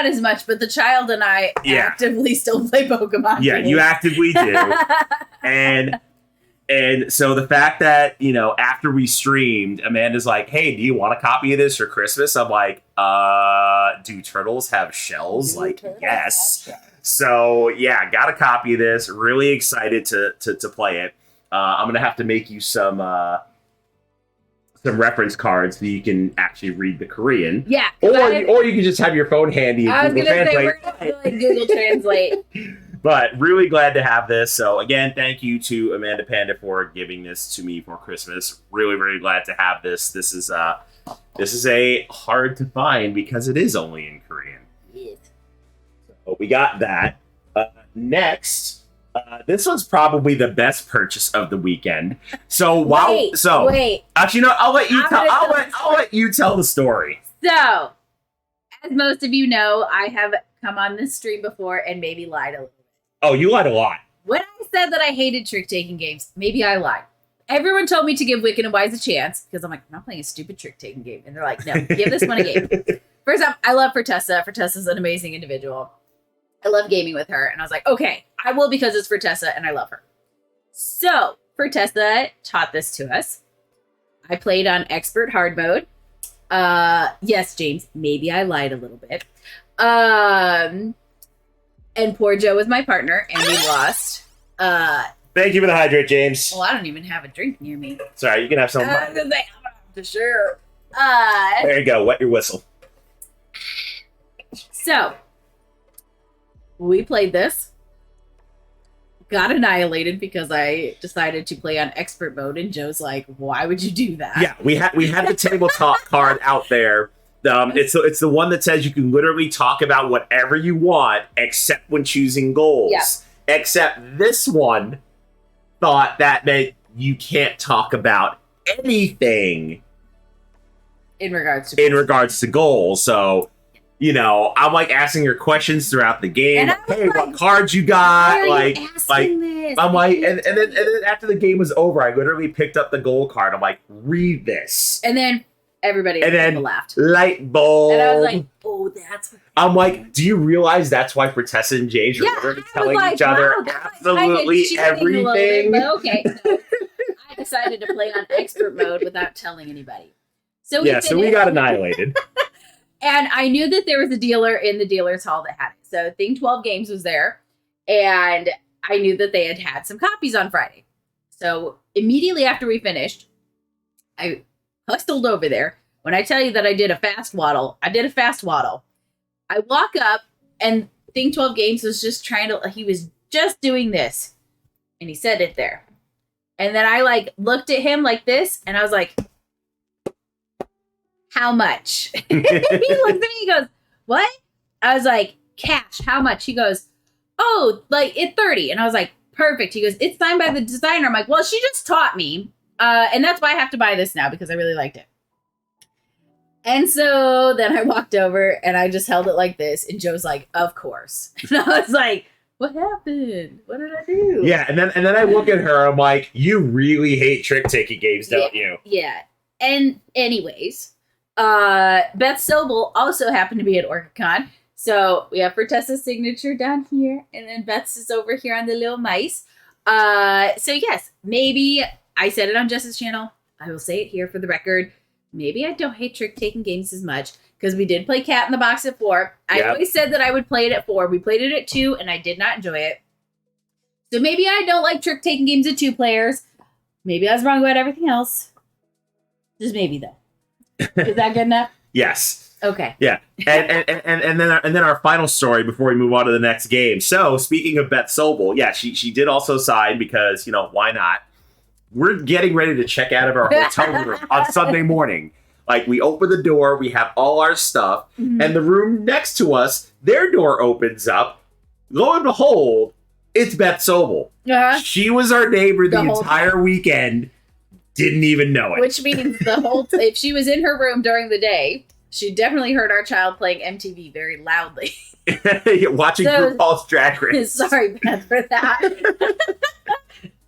as much, but the child and I actively still play Pokemon. Yeah, games. You actively do. And so the fact that, after we streamed, Amanda's like, hey, do you want a copy of this for Christmas? I'm like, do turtles have shells? Yes. So, yeah, got a copy of this. Really excited to play it. I'm going to have to make you some reference cards so you can actually read the Korean. Yeah. Or you can just have your phone handy and Google Translate. We're going to Google Translate. But really glad to have this. So again, thank you to Amanda Panda for giving this to me for Christmas. Really, really glad to have this. This is a hard to find because it is only in Korean. Yes. So we got that. Next, this one's probably the best purchase of the weekend. So wait. Actually, no. I'll let you tell the story. So, as most of you know, I have come on this stream before and maybe lied a little bit. Oh, you lied a lot. When I said that I hated trick-taking games, maybe I lied. Everyone told me to give Wicked and Wise a chance because I'm like, I'm not playing a stupid trick-taking game. And they're like, no, give this one a game. First off, I love Fortessa. Fortessa's an amazing individual. I love gaming with her. And I was like, okay, I will because it's Fortessa and I love her. So, Fortessa taught this to us. I played on expert hard mode. Yes, James, maybe I lied a little bit. And poor Joe was my partner, and we lost. Thank you for the hydrate, James. Well, I don't even have a drink near me. Sorry, you can have some. I was gonna say, I'm gonna have to share. There you go. Wet your whistle. So, we played this. Got annihilated because I decided to play on expert mode, and Joe's like, "Why would you do that?" Yeah, we had the tabletop card out there. It's the one that says you can literally talk about whatever you want, except when choosing goals. Yeah. Except this one thought that meant you can't talk about anything in regards to goals. So, I'm like asking her questions throughout the game. And I was Hey, like, what cards you got? Why are you asking this? I'm like, and then after the game was over, I literally picked up the goal card. I'm like, read this. And then everybody laughed. Light bulb. And I was like, oh, that's what. I'm like, do you realize that's why for Tessa and James are literally telling each other absolutely everything? But okay, so I decided to play on expert mode without telling anybody. So we got annihilated. And I knew that there was a dealer in the dealer's hall that had it. So Thing 12 Games was there, and I knew that they had some copies on Friday. So immediately after we finished, I hustled over there. When I tell you that I did a fast waddle, I did a fast waddle. I walk up, and Thing 12 Games was just he was just doing this. And he said it there. And then I looked at him like this, and I was like, how much? He looks at me, he goes, what? I was like, cash, how much? He goes, oh, it's 30. And I was like, perfect. He goes, it's signed by the designer. I'm like, well, she just taught me. And that's why I have to buy this now, because I really liked it. And so then I walked over and I just held it like this. And Joe's like, of course. And I was like, what happened? What did I do? Yeah. And then I look at her. I'm like, you really hate trick-taking games, don't you? Yeah. And anyways, Beth Sobel also happened to be at OrcaCon. So we have Tessa's signature down here. And then Beth's is over here on the little mice. So yes, maybe I said it on Jess's channel. I will say it here for the record. Maybe I don't hate trick-taking games as much, because we did play Cat in the Box at 4. I always said that I would play it at 4. We played it at 2, and I did not enjoy it. So maybe I don't like trick-taking games at 2 players. Maybe I was wrong about everything else. Just maybe, though. Is that good enough? Yes. Okay. Yeah. And then our final story before we move on to the next game. So speaking of Beth Sobel, yeah, she did also sign because, why not? We're getting ready to check out of our hotel room on Sunday morning. We open the door, we have all our stuff, and the room next to us, their door opens up. Lo and behold, it's Beth Sobel. Uh-huh. She was our neighbor the entire weekend. Didn't even know it. Which means if she was in her room during the day, she definitely heard our child playing MTV very loudly. Watching RuPaul's Drag Race. Sorry, Beth, for that.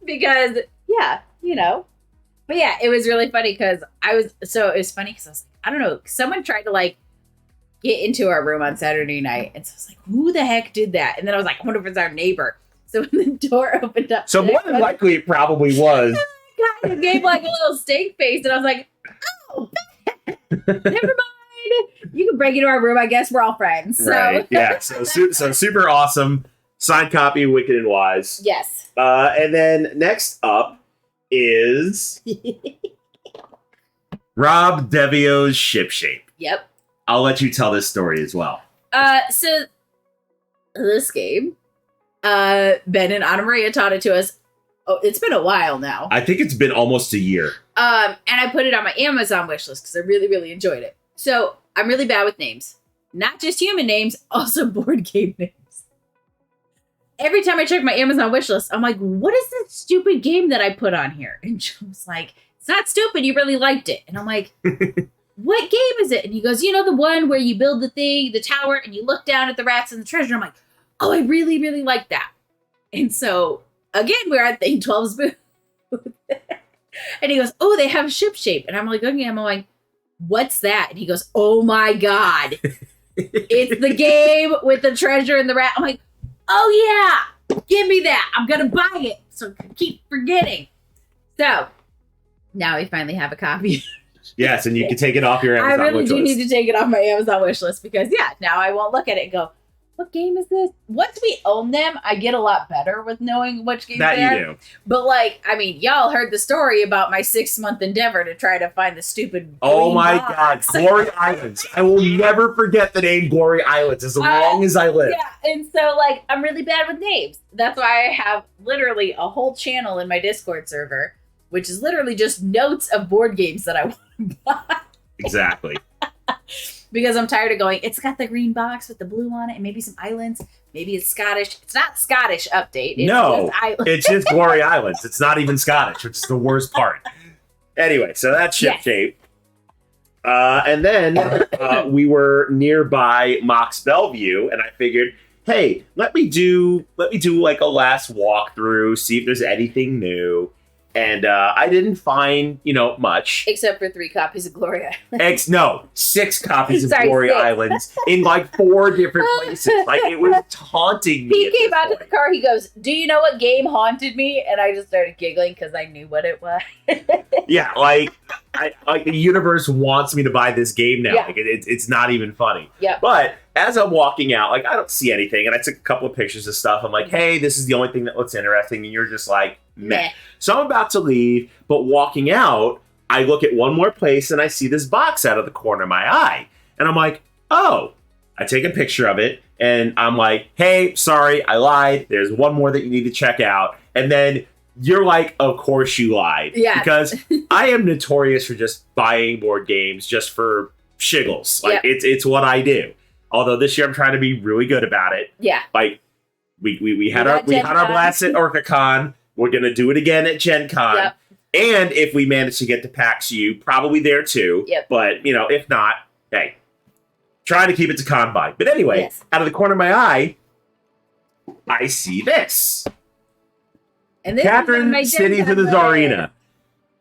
Because, yeah, But yeah, it was really funny because it was funny because I was like, I don't know, someone tried to get into our room on Saturday night. And so I was like, who the heck did that? And then I was like, I wonder if it's our neighbor. So when the door opened up. So more than likely it probably was. Kind of gave a little steak face. And I was like, oh, never mind. You can break into our room. I guess we're all friends. So. Right. Yeah. So super awesome. Signed copy of Wicked and Wise. Yes. And then next up is Rob Devio's Ship Shape. Yep. I'll let you tell this story as well. So this game, Ben and Anna Maria taught it to us. Oh, it's been a while now. I think it's been almost a year. And I put it on my Amazon wish list because I really, really enjoyed it. So I'm really bad with names. Not just human names, also board game names. Every time I check my Amazon wish list, I'm like, what is this stupid game that I put on here? And Joe's like, it's not stupid. You really liked it. And I'm like, what game is it? And he goes, the one where you build the tower, and you look down at the rats and the treasure. I'm like, oh, I really, really like that. And so, again, we're at Thing 12's booth. And he goes, oh, they have Ship Shape. And I'm like, okay, I'm like, what's that? And he goes, oh my God. It's the game with the treasure and the rat. I'm like, oh yeah, give me that. I'm going to buy it. So I keep forgetting. So Now I finally have a copy. Yes, and you can take it off your I Amazon really wish do list. need to take it off my Amazon wish list because, yeah, now I won't look at it and go, what game is this? Once we own them, I get a lot better with knowing which games That they you are. do. But, like, I mean, y'all heard the story about my 6-month endeavor to try to find the stupid Oh green my box. God, Glory Islands. I will never forget the name Glory Islands as long as I live. Yeah, and so, like, I'm really bad with names. That's why I have literally a whole channel in my Discord server, which is literally just notes of board games that I want to buy. Exactly. Because I'm tired of going, it's got the green box with the blue on it and maybe some islands. Maybe it's Scottish. It's not Scottish update. It's No, just islands. it's just Glory Islands. It's not even Scottish, which is the worst part. Anyway, so that's ship Yes. shape. And then we were nearby Mox Bellevue, and I figured, hey, let me do like a last walkthrough, see if there's anything new. And I didn't find, much. Except for 3 copies of Glory Island. No, 6 copies of Sorry, Glory 6. Islands in like 4 different places. Like it was taunting me. He at came this out to point. the car. He goes, do you know what game haunted me? And I just started giggling because I knew what it was. Yeah, like the universe wants me to buy this game now. Yeah. Like it's not even funny. Yep. But as I'm walking out, like I don't see anything, and I took a couple of pictures of stuff. I'm like, hey, this is the only thing that looks interesting, and you're just like, meh. Meh. So I'm about to leave, but walking out, I look at one more place and I see this box out of the corner of my eye, and I'm like, oh. I take a picture of it, and I'm like, hey, sorry, I lied. There's one more that you need to check out, and then you're like, of course you lied. Yeah. Because I am notorious for just buying board games just for shiggles. Like Yep. it's what I do. Although this year I'm trying to be really good about it. Yeah. Like we had got our Gen Con. blast at OrcaCon. We're gonna do it again at Gen Con. Yep. And if we manage to get to PAX U, probably there too. Yep. But if not, hey, trying to keep it to Combine. But anyway, Yes. out of the corner of my eye, I see this. And this is on Catherine my City Gen to the Con Czarina.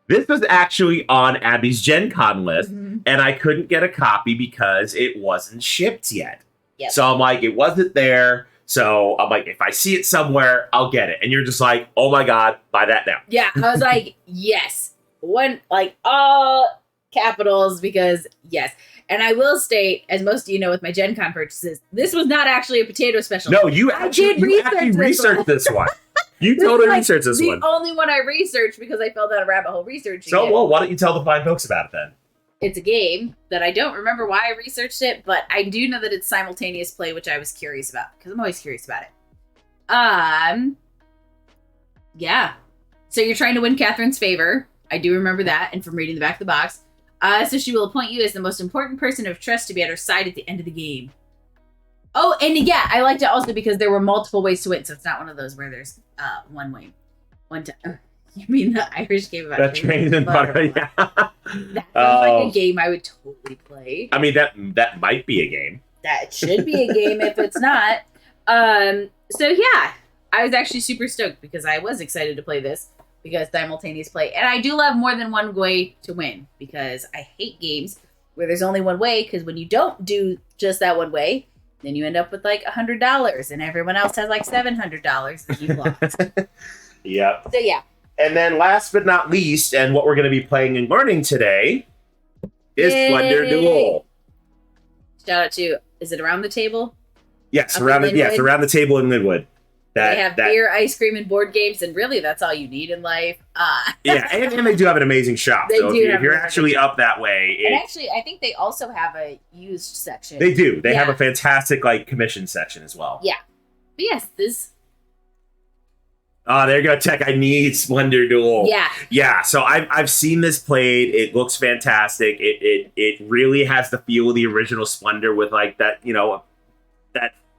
This was actually on Abby's Gen Con list, Mhm. and I couldn't get a copy because it wasn't shipped yet. Yep. So I'm like, it wasn't there. So I'm like, if I see it somewhere, I'll get it. And you're just like, oh my God, buy that now. Yeah, I was like, yes. One, like, all capitals because yes. And I will state, as most of you know with my Gen Con purchases, this was not actually a potato special. No, you I actually, did you actually researched this one. You This is totally like researched this the one. only one I researched because I fell down a rabbit hole researching So, it. well, why don't you tell the fine folks about it then? It's a game that I don't remember why I researched it, but I do know that it's simultaneous play, which I was curious about because I'm always curious about it. Yeah. So you're trying to win Catherine's favor. I do remember that, and from reading the back of the box. So she will appoint you as the most important person of trust to be at her side at the end of the game. Oh, and yeah, I liked it also because there were multiple ways to win, so it's not one of those where there's one way. One time. You mean the Irish game about That trains and butter, yeah. That sounds like a game I would totally play. I mean, that might be a game. That should be a game if it's not. So yeah, I was actually super stoked because I was excited to play this because simultaneous play. And I do love more than one way to win because I hate games where there's only one way because when you don't do just that one way, then you end up with like $100 and everyone else has like $700 that you've lost. Yep. So yeah. And then last but not least, and what we're going to be playing and learning today is Yay. Splendor Duel. Shout out to, is it Around the Table? Yes, Up around in the Linwood? around the table in Linwood. They have beer, ice cream, and board games, and really that's all you need in life. Yeah, and they do have an amazing shop. They So do if have you're an actually amazing up that way, And actually, I think they also have a used section. they do. They have Yeah. a fantastic commission section as well. Yeah. But yes, this. Oh, there you go, Tech. I need Splendor Duel. Yeah. Yeah, so I've seen this played. It looks fantastic. It really has the feel of the original Splendor with like that,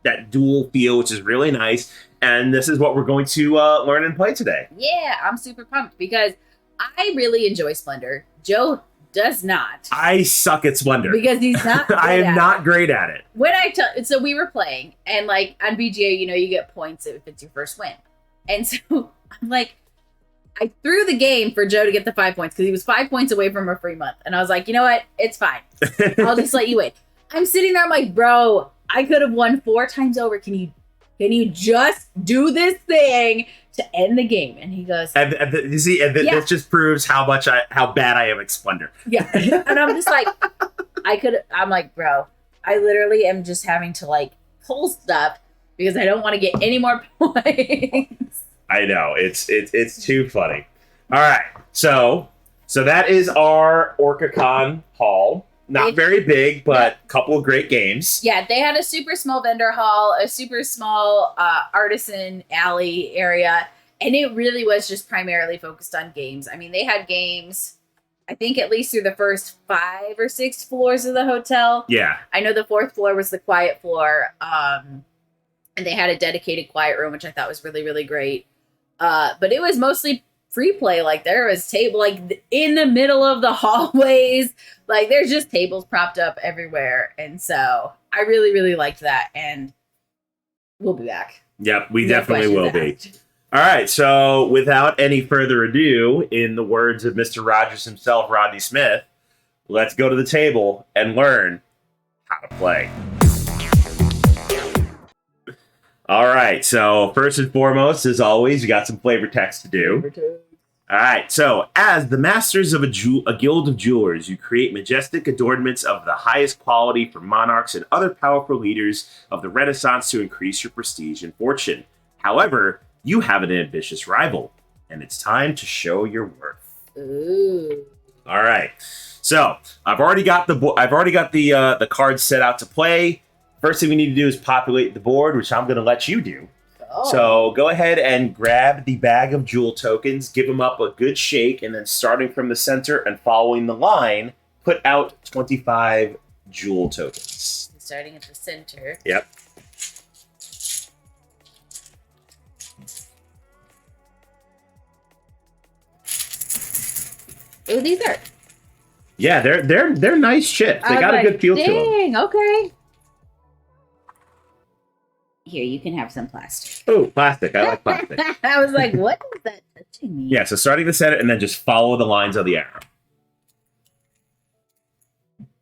that dual feel, which is really nice. And this is what we're going to learn and play today. Yeah, I'm super pumped because I really enjoy Splendor. Joe does not. I suck at Splendor. Because he's not. Good I am at not it. great at it. When I tell, so we were playing, and like on BGA, you get points if it's your first win. And so I'm like, I threw the game for Joe to get the 5 points because he was 5 points away from a free month. And I was like, you know what? It's fine. I'll just let you win. I'm sitting there, I'm like, bro, I could have won 4 times over. Can you just do this thing? to end the game. And he goes, you see, Yeah. this just proves how bad I am at Splendor. yeah. And I'm just like, I'm like, bro, I literally am just having to like pull stuff because I don't want to get any more points. I know, it's too funny. All right, so that is our OrcaCon haul. Not very big, but a couple of great games. Yeah, they had a super small vendor hall, a super small artisan alley area, and it really was just primarily focused on games. I mean, they had games, I think at least through the first 5 or 6 floors of the hotel. Yeah. I know the 4th floor was the quiet floor, and they had a dedicated quiet room, which I thought was really, really great. But it was mostly free play. Like there was table like in the middle of the hallways, like there's just tables propped up everywhere, and so I really, really liked that, and we'll be back. Yep, we No definitely will be. questions All right, so without any further ado, in the words of Mr. Rogers himself, Rodney Smith, let's go to the table and learn how to play. All right, so first and foremost, as always, you got some flavor text to do. All right, so as the masters of a guild of jewelers, you create majestic adornments of the highest quality for monarchs and other powerful leaders of the Renaissance to increase your prestige and fortune. However, you have an ambitious rival, and it's time to show your worth. Ooh. All right, so I've already got the cards set out to play. First thing we need to do is populate the board, which I'm going to let you do. Oh. So go ahead and grab the bag of jewel tokens, give them up a good shake, and then starting from the center and following the line, put out 25 jewel tokens. Starting at the center. Yep. Oh, these are. Yeah, they're nice chips. They I was got a like, good feel to them. Dang, okay. Here, you can have some plastic. Oh, plastic. I like plastic. I was like, what is that touching me? Yeah, so starting the center and then just follow the lines of the arrow.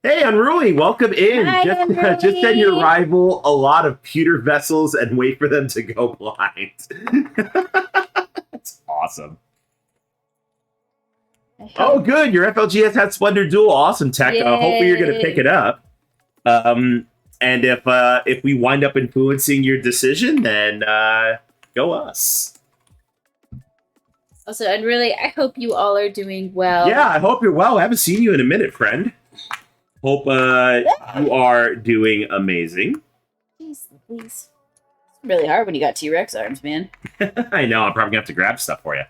Hey, Unruly, welcome in. Hi, Just send Unruly. your rival a lot of pewter vessels and wait for them to go blind. That's awesome. Oh, good. Your FLGS had Splendor Duel. Awesome, Tech. Hopefully you're going to pick it up. And if we wind up influencing your decision, then go us. Also, and really, I hope you all are doing well. Yeah, I hope you're well. I haven't seen you in a minute, friend. Hope you are doing amazing. Jeez, please. It's really hard when you got T-Rex arms, man. I know. I'm probably going to have to grab stuff for you.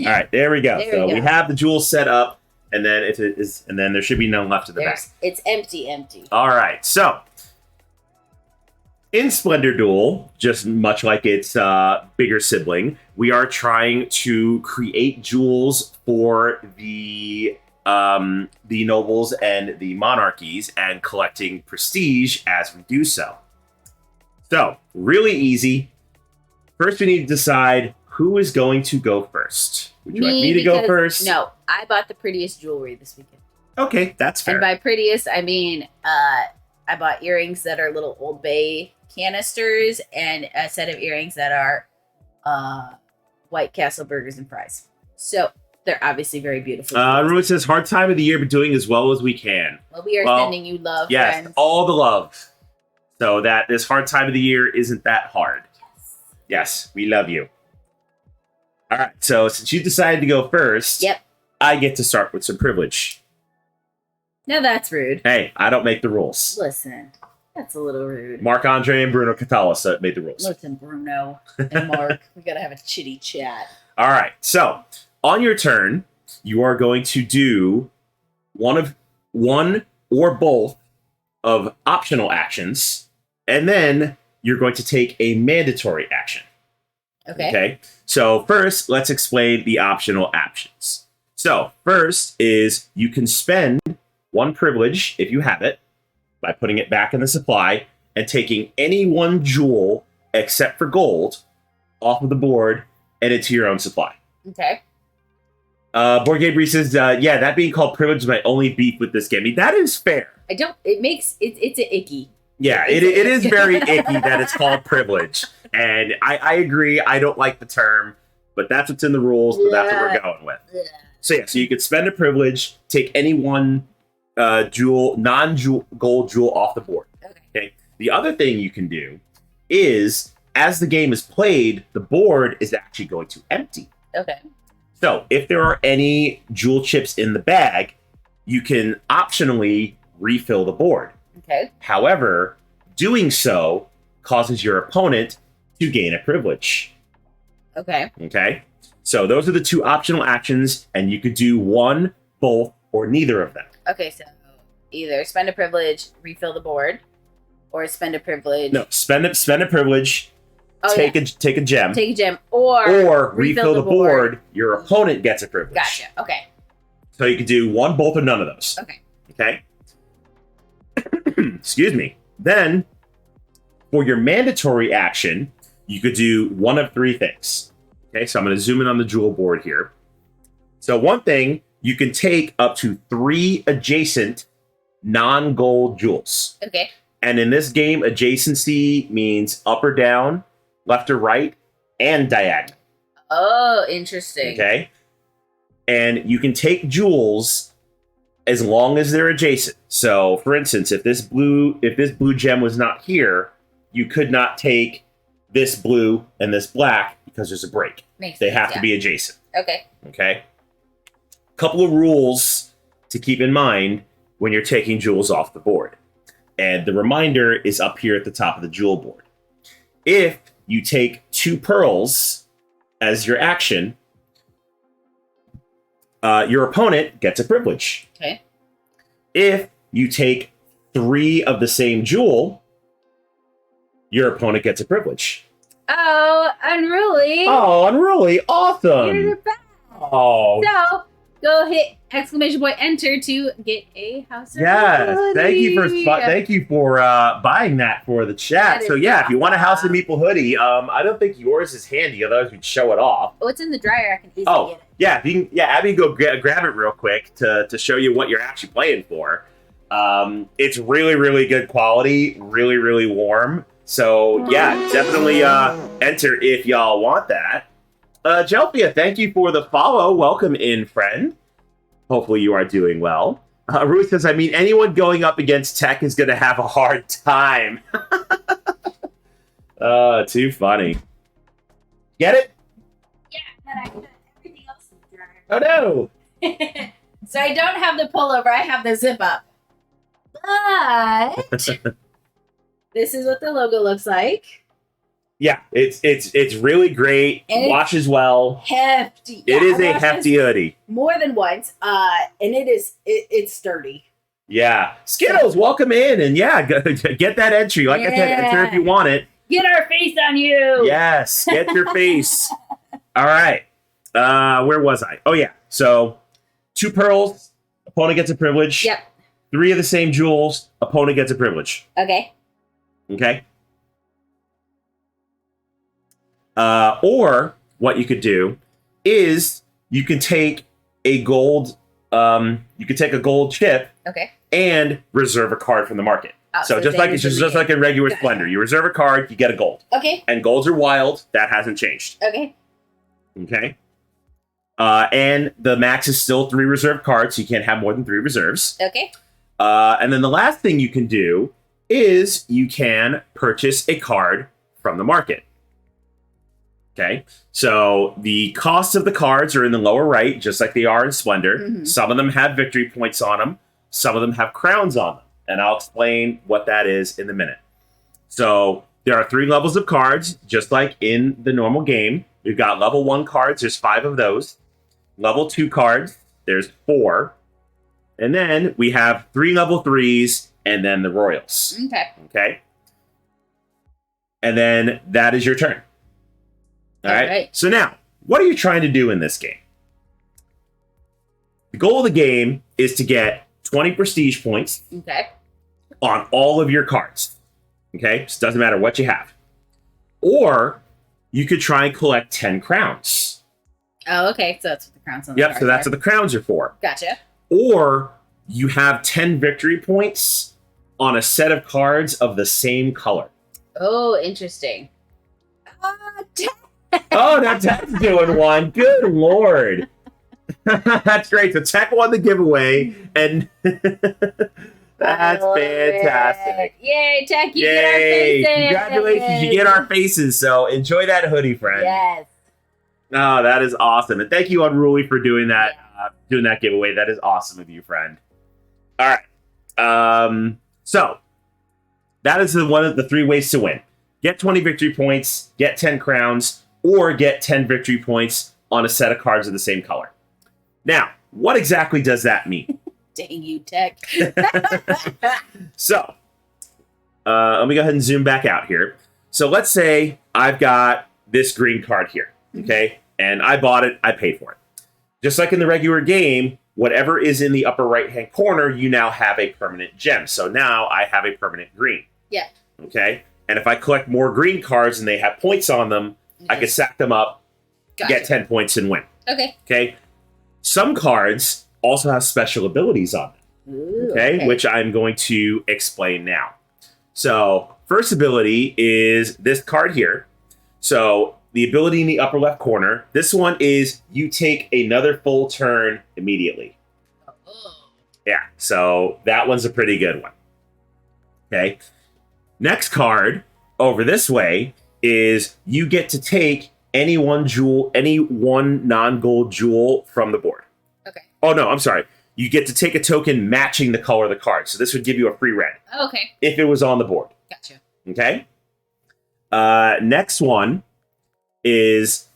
All right, there we go. There we So we go. have the jewels set up, and then then there should be none left in the back. It's empty. All right, so in Splendor Duel, just much like its bigger sibling, we are trying to create jewels for the nobles and the monarchies and collecting prestige as we do so. So, really easy. First, we need to decide who is going to go first. Would you like me to go because- first? No, I bought the prettiest jewelry this weekend. Okay, that's fair. And by prettiest, I mean I bought earrings that are little Old Bay canisters and a set of earrings that are White Castle burgers and fries. So they're obviously very beautiful. Ruin says, hard time of the year, but doing as well as we can. Well, we are Well, sending you love, Yes, friends. all the love. So that this hard time of the year isn't that hard. Yes, we love you. All right, so since you decided to go first, Yep. I get to start with some privilege. Now that's rude. Hey, I don't make the rules. Listen, that's a little rude. Marc-Andre and Bruno Catala made the rules. Listen, Bruno and Mark, we gotta have a chitty chat. All right, so on your turn, you are going to do one or both of optional actions, and then you're going to take a mandatory action. Okay. So first, let's explain the optional actions. So first is you can spend one privilege, if you have it, by putting it back in the supply and taking any one jewel except for gold off of the board and into your own supply. Okay. Board Game Breeze says, yeah, that being called privilege is my only beef with this game. I mean, that is fair. It's a icky. Yeah, it is very icky that it's called privilege. And I agree. I don't like the term, but that's what's in the rules, so that's what we're going with. Ugh. So yeah, so you could spend a privilege, take any one non-jewel gold jewel off the board. Okay. The other thing you can do is, as the game is played, the board is actually going to empty. Okay. So if there are any jewel chips in the bag, you can optionally refill the board. Okay. However, doing so causes your opponent to gain a privilege. Okay. Okay? So those are the two optional actions, and you could do one, both, or neither of them. Okay, so either spend a privilege, refill the board, or spend a privilege. No, spend a privilege, take a gem, take a gem, or refill the board. Your opponent gets a privilege. Gotcha. Okay. So you could do one, both, or none of those. Okay. Okay? Excuse me. Then, for your mandatory action, you could do one of three things. Okay, so I'm going to zoom in on the jewel board here. So one thing, you can take up to 3 adjacent non-gold jewels. Okay. And in this game, adjacency means up or down, left or right, and diagonal. Oh, interesting. Okay? And you can take jewels as long as they're adjacent. So, for instance, if this blue gem was not here, you could not take this blue and this black because there's a break. Makes They sense, have yeah. to be adjacent. Okay. Okay? Couple of rules to keep in mind when you're taking jewels off the board. And the reminder is up here at the top of the jewel board. If you take 2 pearls as your action, your opponent gets a privilege. Okay. If you take 3 of the same jewel, your opponent gets a privilege. Oh, unruly. Oh, unruly. Awesome. You're back. Oh, So go hit exclamation point enter to get a house of yes. Meeple Thank you for buying that for the chat. That So is yeah, if you want a House of awesome. Meeple hoodie, I don't think yours is handy, otherwise we'd show it off. Oh, it's in the dryer. I can easily Oh, get it. yeah, Abby, go grab it real quick to show you what you're actually playing for. It's really, really good quality, really, really warm. So yeah, definitely enter if y'all want that. Jelfia, thank you for the follow. Welcome in, friend. Hopefully you are doing well. Ruth says, I mean, anyone going up against tech is going to have a hard time. Too funny. Get it? Yeah, but I put everything else in the dryer. Oh, no. So I don't have the pullover. I have the zip up. But this is what the logo looks like. Yeah, it's really great. And it's Washes well. Hefty. It Yeah, is I a washed hefty this hoodie. more than once. And it's sturdy. Yeah. Skittles, welcome in. And yeah, get that entry. Like I said, enter if you want it. Get our face on you. Yes, get your face. All right. Where was I? Oh, yeah. So 2 pearls, opponent gets a privilege. Yep. 3 of the same jewels, opponent gets a privilege. Okay. Okay? Or what you could do is you can take a gold chip Okay. and reserve a card from the market. Oh, so just same like as just the like in regular Splendor, you reserve a card, you get a gold, Okay. and golds are wild. That hasn't changed. Okay. Okay. And the max is still 3 reserved cards, so you can't have more than 3 reserves. Okay. And then the last thing you can do is you can purchase a card from the market. Okay, so the costs of the cards are in the lower right, just like they are in Splendor. Mhm. Some of them have victory points on them. Some of them have crowns on them. And I'll explain what that is in a minute. So there are 3 levels of cards, just like in the normal game. We've got level 1 cards. There's 5 of those. Level 2 cards. There's 4. And then we have 3 level 3s and then the Royals. Okay. Okay? And then that is your turn. All right. Alright. So now, what are you trying to do in this game? The goal of the game is to get 20 prestige points Okay. on all of your cards. Okay? So it doesn't matter what you have. Or you could try and collect 10 crowns. Oh, okay. So that's what the crowns on the Yep, card so that's are. what the crowns are for. Gotcha. Or you have 10 victory points on a set of cards of the same color. Oh, interesting. Oh, now Tech's doing one. Good lord. That's great. So Tech won the giveaway, and that's fantastic. Yay, Tech, you get our faces. Congratulations, you get our faces. So enjoy that hoodie, friend. Yes. Oh, that is awesome. And thank you, Unruly, for doing that giveaway. That is awesome of you, friend. All right. So that is one of the 3 ways to win. Get 20 victory points, get 10 crowns, or get 10 victory points on a set of cards of the same color. Now, what exactly does that mean? Dang you, Tech. So, let me go ahead and zoom back out here. So let's say I've got this green card here, okay? And I bought it, I paid for it. Just like in the regular game, whatever is in the upper right-hand corner, you now have a permanent gem. So now I have a permanent green. Yeah. Okay? And if I collect more green cards and they have points on them, I can stack them up, get 10 points, and win. Okay. Okay? Some cards also have special abilities on them. Ooh, Okay? Which I'm going to explain now. So, first ability is this card here. So, the ability in the upper left corner, this one is you take another full turn immediately. Oh. Yeah, so that one's a pretty good one. Okay. Next card over this way is you get to take any one non-gold jewel from the board. Okay. Oh, no, I'm sorry. You get to take a token matching the color of the card. So this would give you a free red. Okay. If it was on the board. Gotcha. Okay. Next one is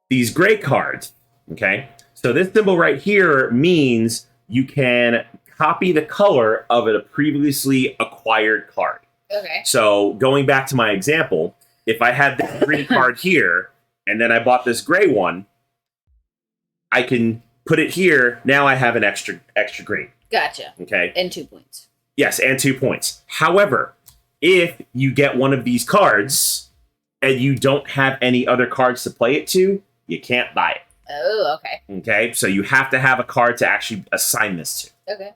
these gray cards. Okay. So this symbol right here means you can copy the color of a previously acquired card. Okay. So going back to my example, if I had this green card here and then I bought this gray one, I can put it here. Now I have an extra green. Gotcha. Okay. And 2 points. Yes, and 2 points. However, if you get one of these cards and you don't have any other cards to play it to, you can't buy it. Oh, okay. Okay, so you have to have a card to actually assign this to. Okay.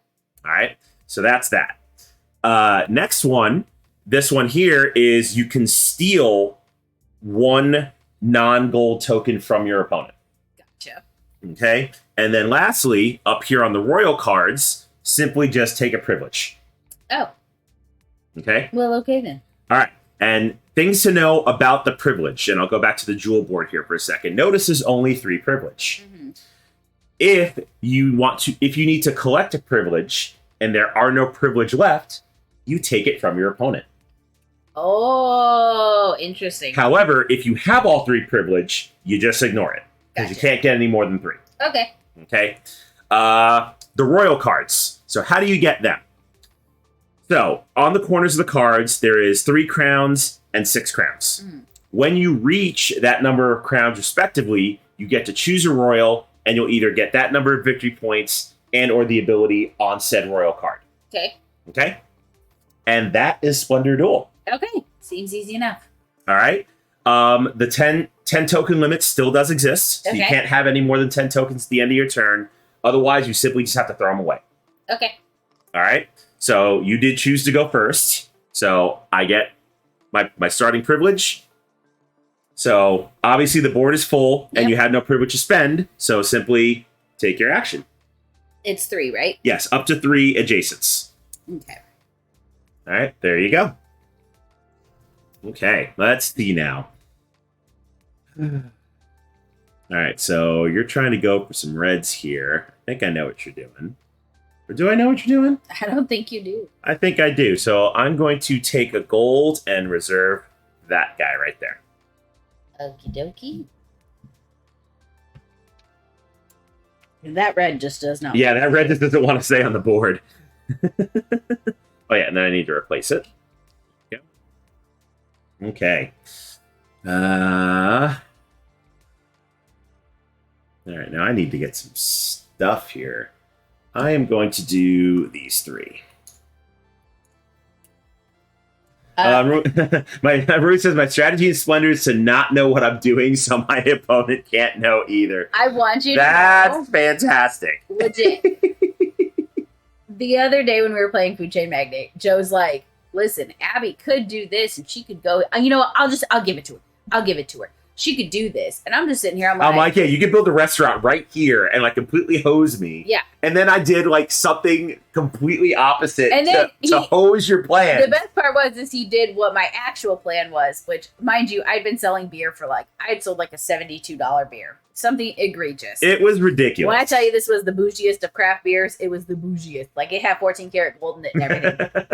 All right, so that's that. Next one, this one here is you can steal one non-gold token from your opponent. Gotcha. Okay, and then lastly, up here on the royal cards, simply just take a privilege. Oh. Okay. Well, okay then. All right. And things to know about the privilege, and I'll go back to the jewel board here for a second. Notice there's only 3 privilege. Mm-hmm. If you need to collect a privilege and there are no privilege left, you take it from your opponent. Oh, interesting. However, if you have all 3 privilege, you just ignore it because you can't get any more than 3. Okay. Okay. The royal cards. So how do you get them? So, on the corners of the cards, there is 3 crowns and 6 crowns. Mm. When you reach that number of crowns respectively, you get to choose a royal, and you'll either get that number of victory points and or the ability on said royal card. Okay. Okay? And that is Splendor Duel. Okay. Seems easy enough. All right? The 10 token limit still does exist, so you Okay. can't have any more than 10 tokens at the end of your turn. Otherwise, you simply just have to throw them away. Okay. All right? So you did choose to go first. So I get my starting privilege. So obviously the board is full and Yep. you have no privilege to spend. So simply take your action. It's 3, right? Yes, up to 3 adjacents. Okay. All right, there you go. Okay, let's see now. All right, so you're trying to go for some reds here. I think I know what you're doing. Or do I know what you're doing? I don't think you do. I think I do. So I'm going to take a gold and reserve that guy right there. Okie dokie. That red just does not. Yeah, that red just doesn't want to stay on the board. Oh, yeah, and then I need to replace it. Yep. Okay. All right, now I need to get some stuff here. I am going to do these 3. My Ruth says my strategy in Splendor is to not know what I'm doing, so my opponent can't know either. I want you to That's know, fantastic. legit. the other day when we were playing Food Chain Magnate, Joe's like, listen, Abby could do this and she could go, you know what, I'll give it to her. I'll give it to her. She could do this. And I'm just sitting here, I'm like, yeah, you could build a restaurant right here and like completely hose me. Yeah. And then I did like something completely opposite And then to hose your plan. the best part is he did what my actual plan was, which, mind you, I'd been selling beer for I had sold like a $72 beer. Something egregious. It was ridiculous. When I tell you this was the bougiest of craft beers, it was the bougiest. Like, it had 14 karat gold in it and everything.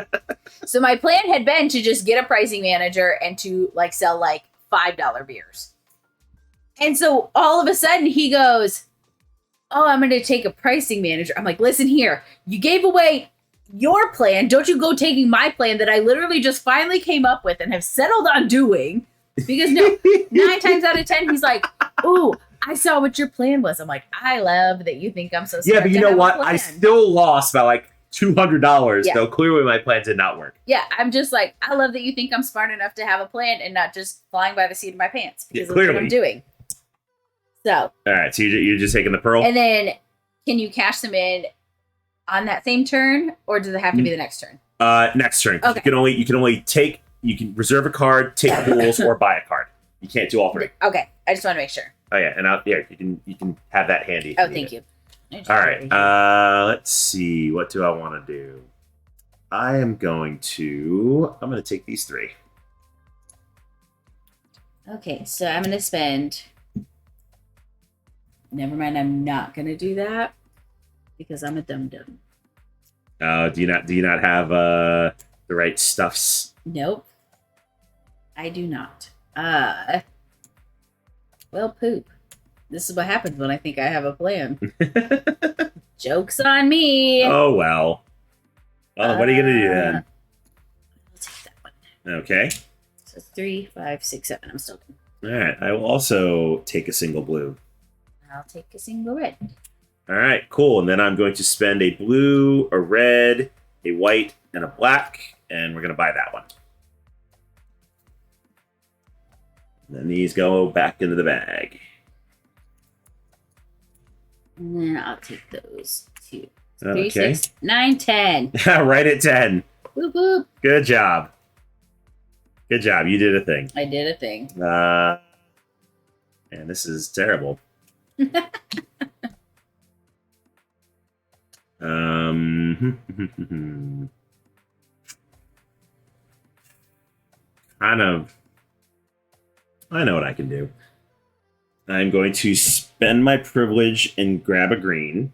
So my plan had been to just get a pricing manager and to like sell like $5 beers. And so all of a sudden he goes, oh, I'm going to take a pricing manager. I'm like, listen here, you gave away your plan. Don't you go taking my plan that I literally just finally came up with and have settled on doing. Because no, 9 times out of 10, he's like, ooh, I saw what your plan was. I'm like, I love that you think I'm so smart. Yeah, but you know what? I still lost by like $200, Yeah. so clearly my plan did not work. Yeah, I'm just like, I love that you think I'm smart enough to have a plan and not just flying by the seat of my pants. Because that's what I'm doing. So. All right, so you're just taking the pearl? And then, can you cash them in on that same turn, or does it have to be the next turn? Next turn. Okay. You can only take, you can reserve a card, take pools, or buy a card. You can't do all 3. Okay, I just want to make sure. Oh yeah, and out there you can have that handy. if Oh, you need thank it. you. All right. Let's see. What do I want to do? I'm going to take these 3. Okay, so I'm going to spend. Never mind, I'm not going to do that because I'm a dum-dum. Do you not have the right stuffs? Nope. I do not. Well, poop. This is what happens when I think I have a plan. Joke's on me. Oh well. Well, what are you gonna do then? I'll take that one. Okay. So 3, 5, 6, 7. I'm still good. All right. I will also take a single blue. I'll take a single red. All right. Cool. And then I'm going to spend a blue, a red, a white, and a black, and we're gonna buy that one. And then these go back into the bag. And then I'll take those 2. 3, Okay. 6, 9, 10. Right at 10. Whoop, whoop. Good job. Good job. You did a thing. I did a thing. And this is terrible. Kind of. I know what I can do. I'm going to spend my privilege and grab a green.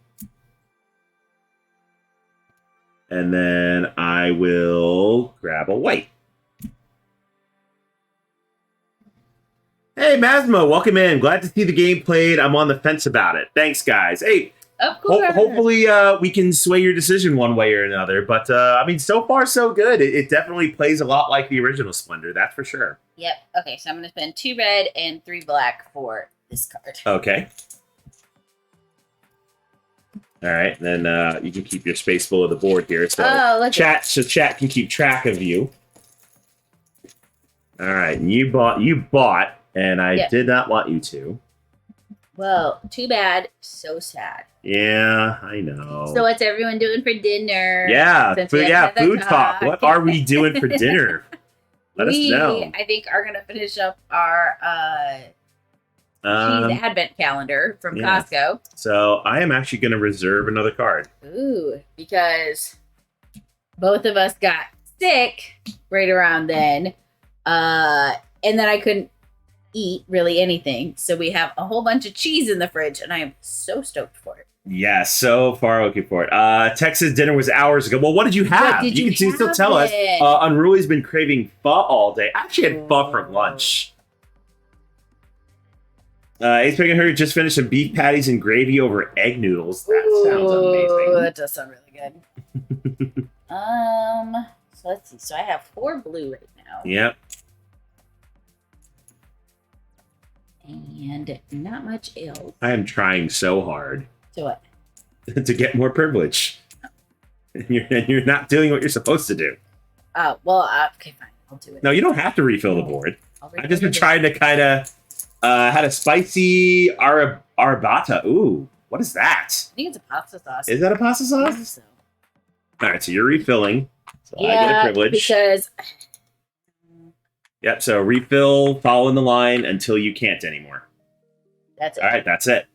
And then I will grab a white. Hey, Masmo, welcome in. Glad to see the game played. I'm on the fence about it. Thanks, guys. Hey, Of course. hopefully we can sway your decision one way or another. But, I mean, so far, so good. It definitely plays a lot like the original Splendor, that's for sure. Yep. Okay, so I'm going to spend 2 red and 3 black for this card. Okay. All right, then you can keep your space below the board here. So chat can keep track of you. All right, and you bought, and I did not want you to. Well, too bad. So sad. Yeah, I know. So what's everyone doing for dinner? Yeah, Since we had food the talk. What are we doing for dinner? Let us know. I think are going to finish up our cheese advent calendar from Costco. So I am actually going to reserve another card. Ooh, because both of us got sick right around then. And then I couldn't eat really anything. So we have a whole bunch of cheese in the fridge, and I am so stoked for it. Yeah, so far looking for it. Texas dinner was hours ago. Well, what did you have? What did you can still tell us. Unruly's been craving pho all day. I actually had pho for lunch. Ace Picking Her just finished some beef patties and gravy over egg noodles. That sounds amazing. That does sound really good. So let's see. So I have 4 blue right now. Yep. And not much else. I am trying so hard So what? to get more privilege. And you're not doing what you're supposed to do. Oh, well, okay, fine. I'll do it. No, you don't have to refill the board. I've just been trying to kind of had a spicy arrabbiata. Ooh, what is that? I think it's a pasta sauce. Is that a pasta I think sauce? so. All right, so you're refilling. So I get a Yeah, privilege. because Yep, so refill, follow in the line until you can't anymore. that's it. All right, that's it.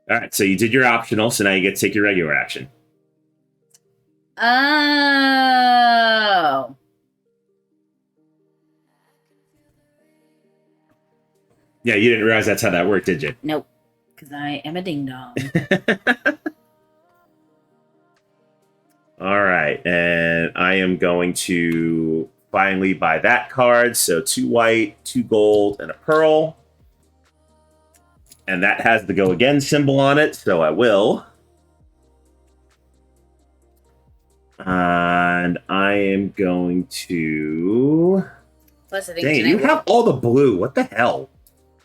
All right, so you did your optional, so now you get to take your regular action. Oh. Yeah, you didn't realize that's how that worked, did you? Nope. Because I am a ding dong. All right, and I am going to finally buy that card. So 2 white, 2 gold, and a pearl. And that has the go again symbol on it, so I will. And I am going to... Plus, I think Dang, tonight you have all the blue. What the hell?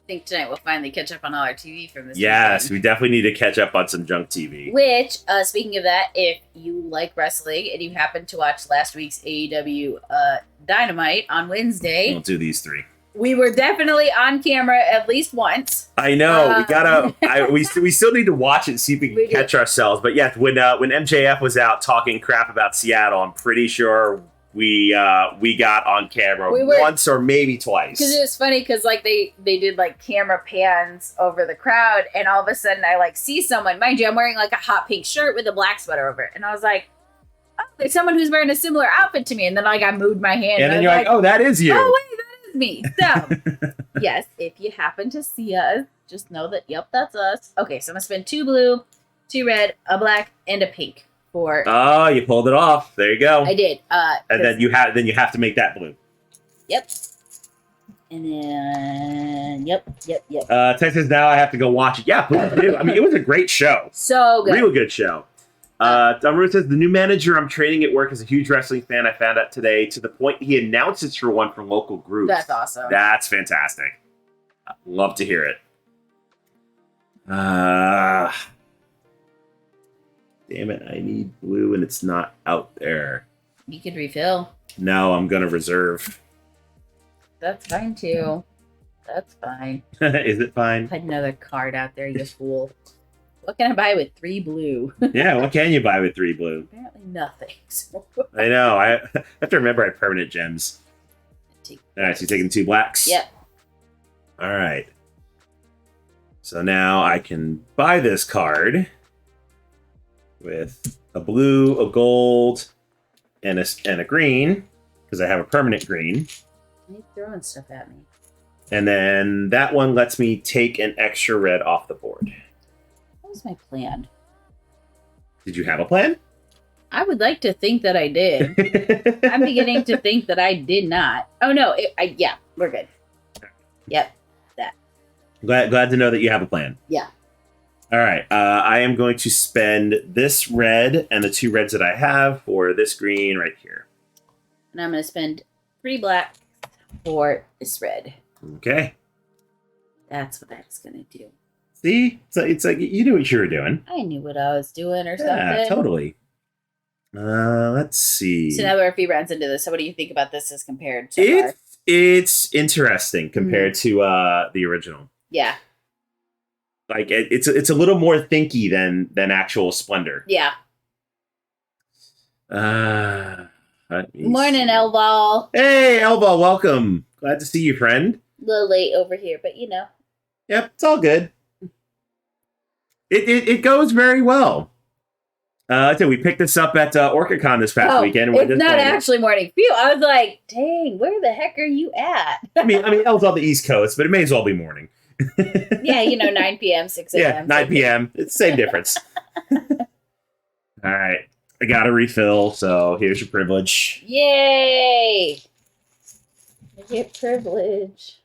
we'll finally catch up on all our TV from this Yes, weekend. we definitely need to catch up on some junk TV. Which, speaking of that, if you like wrestling and you happen to watch last week's AEW Dynamite on Wednesday, We'll do these 3. we were definitely on camera at least once. I know we gotta. We still need to watch it and see if we can We do. catch ourselves. But yes, when MJF was out talking crap about Seattle, I'm pretty sure we got on camera We were- once or maybe twice. Because it was funny because like they did like camera pans over the crowd, and all of a sudden I like see someone. Mind you, I'm wearing like a hot pink shirt with a black sweater over it, and I was like, "Oh, there's someone who's wearing a similar outfit to me." And then like I moved my hand, And then I you're was like, "Oh, that is you." "Oh wait, that is me." So yes, if you happen to see us, just know that yep, that's us. Okay, so I'm gonna spend 2 blue, 2 red, a black, and a pink for. Oh, you pulled it off. There you go. I did. And then you have to make that blue. Yep. And then yep. Texas, now I have to go watch it. Yeah, please do. I mean, it was a great show. So good. Real good show. Damaru says, the new manager I'm training at work is a huge wrestling fan. I found out today to the point he announces for one from local groups. That's awesome. That's fantastic. Love to hear it. Damn it, I need blue and it's not out there. You could refill. No, I'm going to reserve. That's fine too. That's fine. Is it fine? Put another card out there, you fool. What can I buy with 3 blue? Yeah, what can you buy with 3 blue? Apparently nothing. So I know. I have to remember I have permanent gems. All right, so you're taking 2 blacks? Yep. All right. So now I can buy this card with a blue, a gold, and a green, because I have a permanent green. You're throwing stuff at me. And then that one lets me take an extra red off the board. What was my plan? Did you have a plan? I would like to think that I did. I'm beginning to think that I did not. Oh no, yeah, we're good. Yep. Glad to know that you have a plan. Yeah. All right. I am going to spend this red and the 2 reds that I have for this green right here. And I'm going to spend 3 black for this red. Okay. That's what I was going to do. See? It's like you knew what you were doing. I knew what I was doing or something. Yeah, totally. Let's see. So now we're a few rounds into this. So what do you think about this as compared to It's interesting compared to the original. Yeah. Like it's a little more thinky than actual Splendor. Yeah. Let me Morning, see. Elval. Hey, Elva, welcome. Glad to see you, friend. A little late over here, but you know. Yep, it's all good. It goes very well. So we picked this up at OrcaCon this past weekend. And we're It's just not playing it. actually morning. Phew, I was like, dang, where the heck are you at? I mean, El's on the East Coast, but it may as well be morning. Yeah, 9 p.m., 6 a.m. Yeah, 9 p.m. It's the same difference. All right. I got a refill, so here's your privilege. Yay! I get privilege.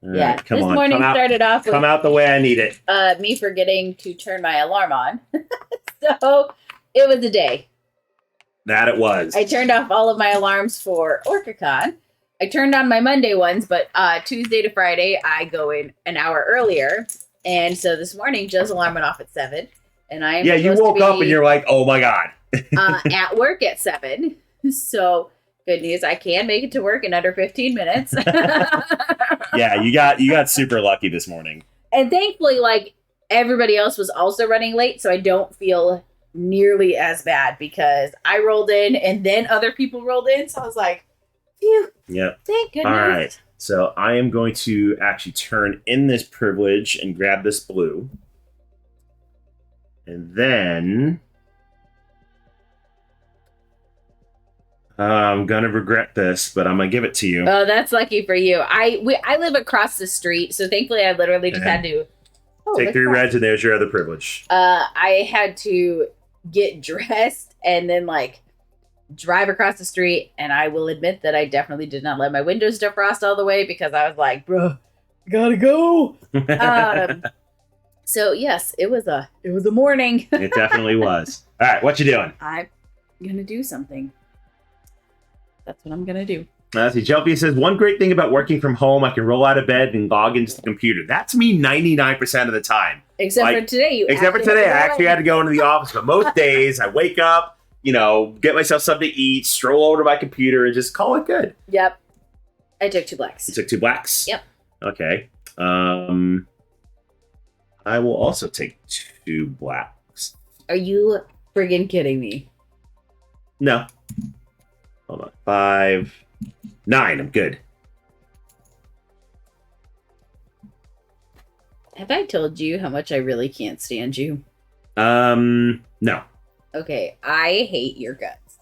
All Yeah, right, come this on. morning started off with Come out the way I need it. me forgetting to turn my alarm on. So it was a day. That it was. I turned off all of my alarms for OrcaCon. I turned on my Monday ones, but Tuesday to Friday, I go in an hour earlier. And so this morning, Joe's alarm went off at 7. And I am Yeah, you supposed to woke up be, and you're like, oh my God. at work at 7. So good news, I can make it to work in under 15 minutes. Yeah, you got super lucky this morning. And thankfully, like, everybody else was also running late, so I don't feel nearly as bad because I rolled in and then other people rolled in. So I was like, phew. Yep. Thank goodness. All right. So I am going to actually turn in this privilege and grab this blue. And then I'm going to regret this, but I'm going to give it to you. Oh, that's lucky for you. I live across the street, so thankfully I literally just had to Take 3 reds, and there's your other privilege. I had to get dressed and then like drive across the street, and I will admit that I definitely did not let my windows defrost all the way because I was like, bro, gotta go. So yes, it was a morning. It definitely was. All right, what you doing? I'm gonna do something. That's what I'm gonna do. See, Jelpia says, one great thing about working from home, I can roll out of bed and log into the computer. That's me 99% of the time. Except for today. I actually had to go into the office. But most days, I wake up, get myself something to eat, stroll over to my computer, and just call it good. Yep. I took 2 blacks. You took 2 blacks? Yep. Okay. I will also take 2 blacks. Are you friggin' kidding me? No. Hold on. 5, 9. I'm good. Have I told you how much I really can't stand you? No. Okay, I hate your guts.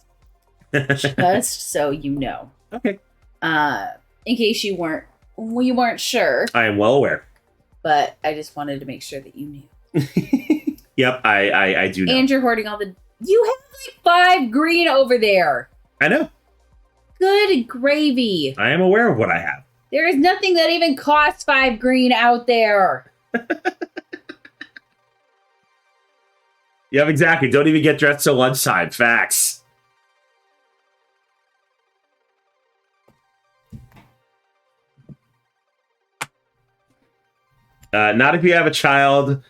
Just so you know. Okay. In case you weren't sure, I am well aware. but I just wanted to make sure that you knew. Yep, I do know. And you're hoarding all the. You have like 5 green over there. I know. Good gravy. I am aware of what I have. There is nothing that even costs 5 green out there. Yep, exactly. Don't even get dressed till lunchtime. Facts. Not if you have a child.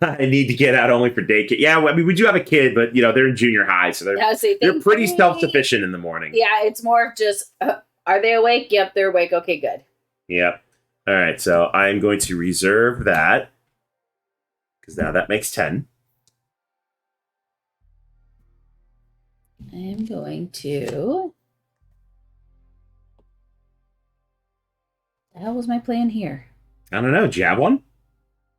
I need to get out only for daycare. Yeah, I mean, we do have a kid, but they're in junior high, so they're pretty self-sufficient in the morning. Yeah, it's more of just, are they awake? Yep, they're awake. Okay, good. Yep. All right, so I'm going to reserve that because now that makes 10. I'm going to. The hell was my plan here? I don't know. Do you have one?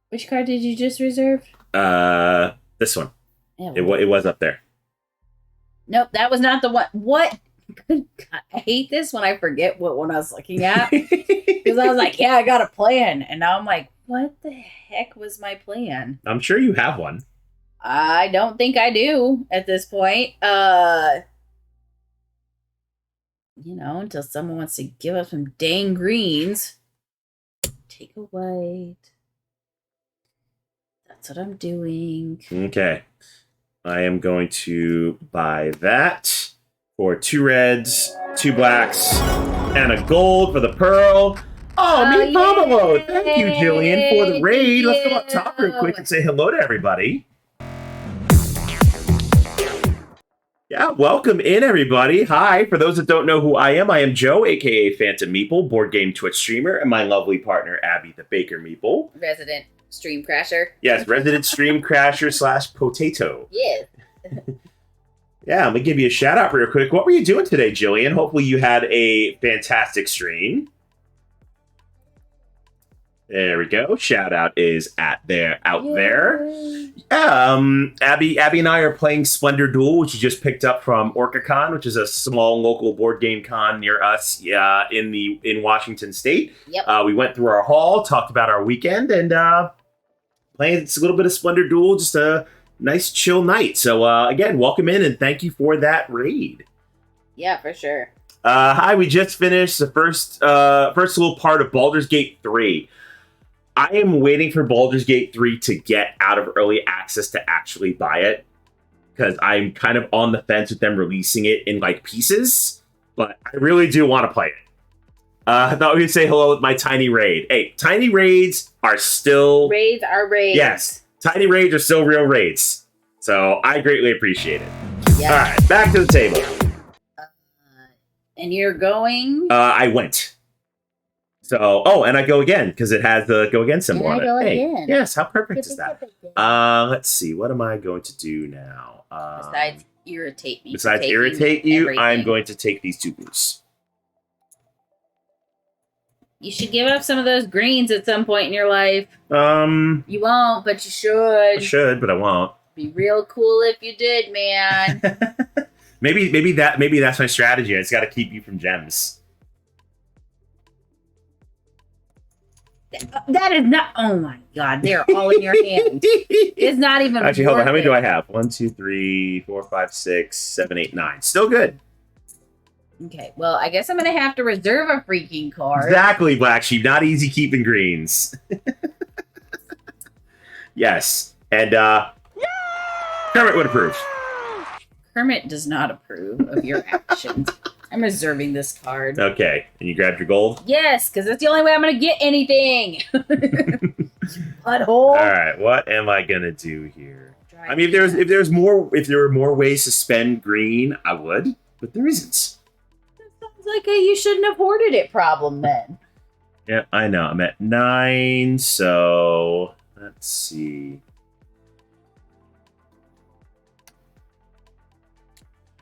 Which card did you just reserve? This one. Yeah, It was up there. Nope, that was not the one. What? Good God, I hate this when I forget what one I was looking at. Because I was like, yeah, I got a plan. And now I'm like, what the heck was my plan? I'm sure you have one. I don't think I do at this point. Until someone wants to give up some dang greens. Take a white. That's what I'm doing. Okay. I am going to buy that for 2 reds, 2 blacks, and a gold for the pearl. Oh, me Pomelo! Thank you, Jillian, for the raid. Let's go up top real quick and say hello to everybody. Yeah, welcome in, everybody. Hi. For those that don't know who I am Joe, a.k.a. Phantom Meeple, board game Twitch streamer, and my lovely partner, Abby the Baker Meeple. Resident stream crasher. Yes, resident stream crasher / potato. Yes. Yeah, I'm going to give you a shout out real quick. What were you doing today, Jillian? Hopefully you had a fantastic stream. There we go. Shout out is out there. Abby and I are playing Splendor Duel, which you just picked up from OrcaCon, which is a small local board game con near us in Washington State. Yep. We went through our hall, talked about our weekend, and playing a little bit of Splendor Duel, just a nice chill night. So again, welcome in and thank you for that raid. Yeah, for sure. Hi, we just finished the first little part of Baldur's Gate 3. I am waiting for Baldur's Gate 3 to get out of early access to actually buy it, because I'm kind of on the fence with them releasing it in pieces, but I really do want to play it. I thought we'd say hello with my tiny raid. Hey, tiny raids are still... Raids are raids. Yes, tiny raids are still real raids. So I greatly appreciate it. Yeah. All right, back to the table. And you're going? I went. So, oh, and I go again because it has the go again symbol And I on it. go Hey, again. yes, how perfect is that? Let's see. What am I going to do now? Besides irritate me. Besides taking irritate you, I'm everything. going to take these 2 blues. You should give up some of those greens at some point in your life. I You won't, but you should. should, but I won't. Be real cool if you did, man. maybe that's my strategy. I just got to keep you from gems. That is not. Oh my god, they're all in your hand. It's not even. Actually, hold on. How many do worth I have? 1, 2, 3, 4, 5, 6, 7, 8, 9. Still good. it. Okay, well, I guess I'm gonna have to reserve a freaking card. Exactly, Black Sheep. Not easy keeping greens. Yes, and Kermit would approve. Kermit does not approve of your actions. I'm reserving this card. Okay, and you grabbed your gold. Yes, because that's the only way I'm gonna get anything. Butthole. All right, what am I gonna do here? I mean, if there were more ways to spend green, I would, but there isn't. Sounds like a you shouldn't have hoarded it problem then. Yeah, I know. I'm at 9, so let's see.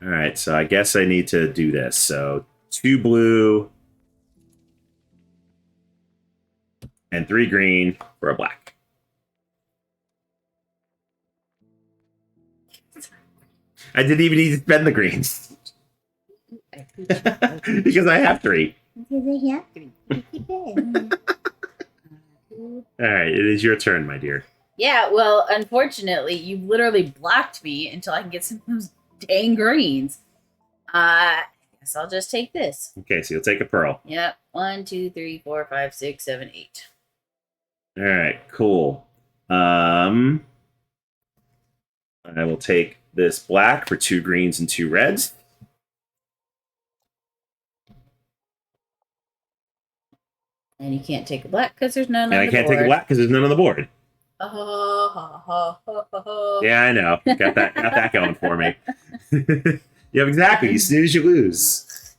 All right, so I guess I need to do this. So 2 blue and 3 green for a black. I didn't even need to spend the greens because I have 3. All right, it is your turn, my dear. Yeah, well, unfortunately, you literally blocked me until I can get some of those dang greens. I guess I'll just take this. Okay, so you'll take a pearl. Yep. 1, 2, 3, 4, 5, 6, 7, 8. All right, cool. I will take this black for 2 greens and 2 reds. And you can't take a black because there's none on the And board. I can't take a black because there's none on the board. Oh. Yeah, I know. Got that going for me. Yeah, exactly. You snooze, you lose.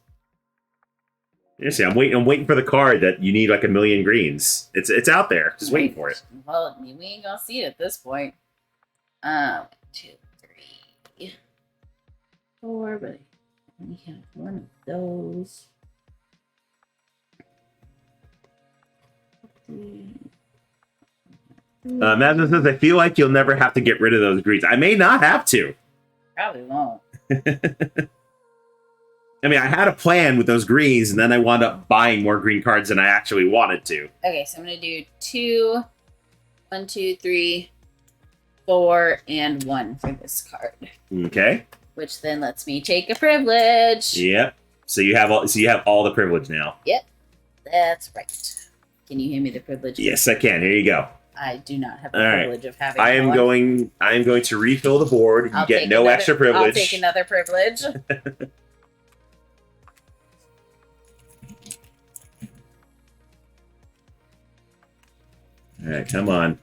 See, I'm waiting for the card that you need like a million greens. It's out there. Just waiting for it. Well, we ain't gonna see it at this point. 1, 2, 3, 4, but I only have one of those. 3. Madden says, I feel like you'll never have to get rid of those greens. I may not have to. Probably won't. I mean, I had a plan with those greens, and then I wound up buying more green cards than I actually wanted to. Okay, so I'm gonna do 2, 1, 2, 3, 4, and 1 for this card, Okay. which then lets me take a privilege. Yep. So you have all the privilege now. Yep, that's right. Can you hand me the privilege? Yes, I can. Here you go. I do not have the All right. privilege of having. I am one. going to refill the board. You I'll get take no another- extra privilege. I'll take another privilege. All right, come on.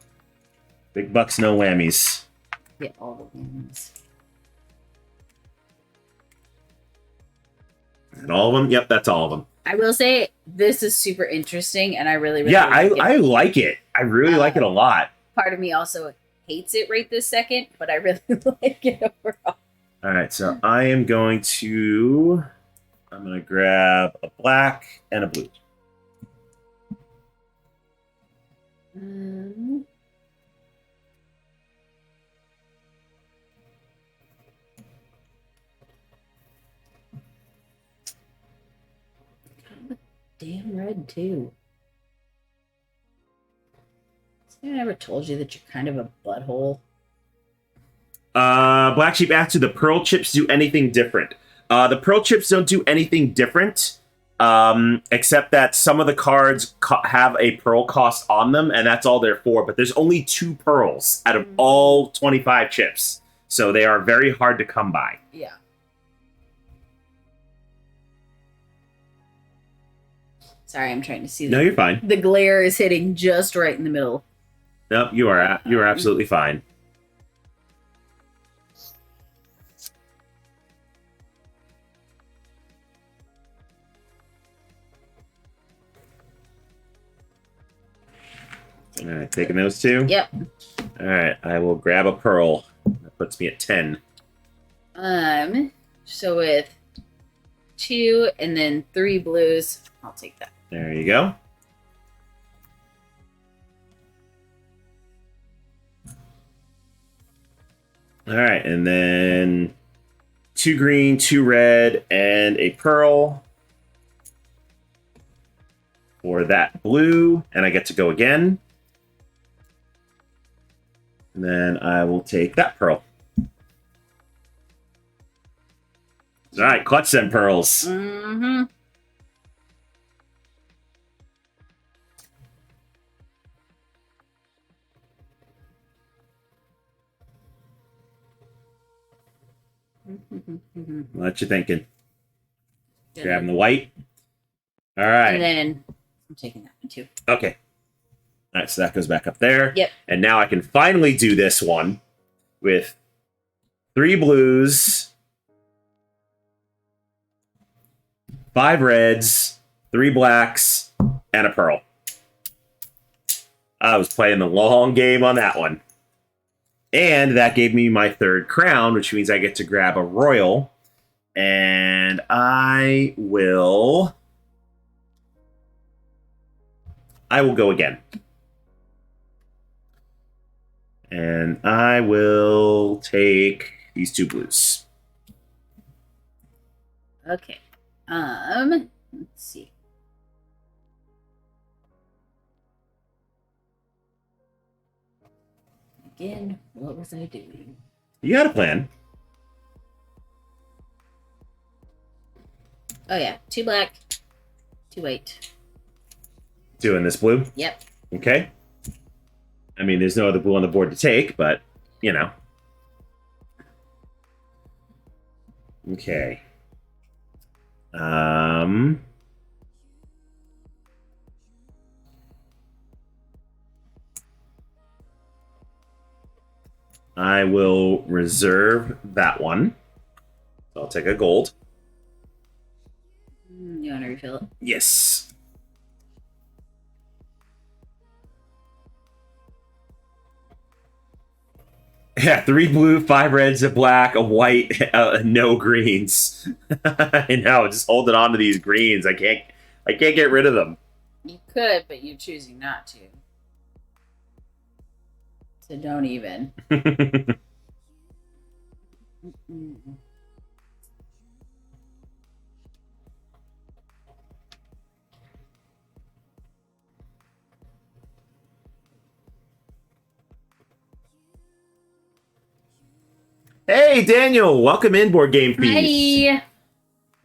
Big bucks, no whammies. Get all the wins. And all of them? Yep, that's all of them. I will say this is super interesting, and I really, really Yeah, like it. I like it. I really like it a lot. Part of me also hates it right this second, but I really like it overall. All right, so I'm going to grab a black and a blue. Damn red too. Has anyone ever told you that you're kind of a butthole? Black Sheep asked, do the pearl chips do anything different? The pearl chips don't do anything different, except that some of the cards have a pearl cost on them, and that's all they're for. But there's only 2 pearls out of all 25 chips, so they are very hard to come by. Yeah. Sorry, I'm trying to see. No, you're fine. The glare is hitting just right in the middle. No, you are absolutely fine. All right, taking those two? Yep. All right, I will grab a pearl. That puts me at 10. So with 2 and then 3 blues, I'll take that. There you go. All right, and then 2 green, 2 red, and a pearl for that blue, and I get to go again. And then I will take that pearl. All right, clutch them pearls. Mm-hmm. What you thinking? Grabbing the white. All right. And then I'm taking that one too. Okay. All right, so that goes back up there. Yep. And now I can finally do this one with 3 blues, 5 reds, 3 blacks, and a pearl. I was playing the long game on that one. And that gave me my 3rd crown, which means I get to grab a royal. And I will go again. And I will take these 2 blues. Okay. Let's see. Again, what was I doing? You got a plan. Oh yeah, 2 black, 2 white. Doing this blue. Yep. Okay. I mean, there's no other blue on the board to take, but, you know. Okay. I will reserve that one. So I'll take a gold. You want to refill it? Yes. Yeah, 3 blue, 5 reds, a black, a white, no greens. I know, just holding on to these greens. I can't get rid of them. You could, but you're choosing not to. So don't even. Hey, Daniel, welcome in, Board Game Feast. Hi.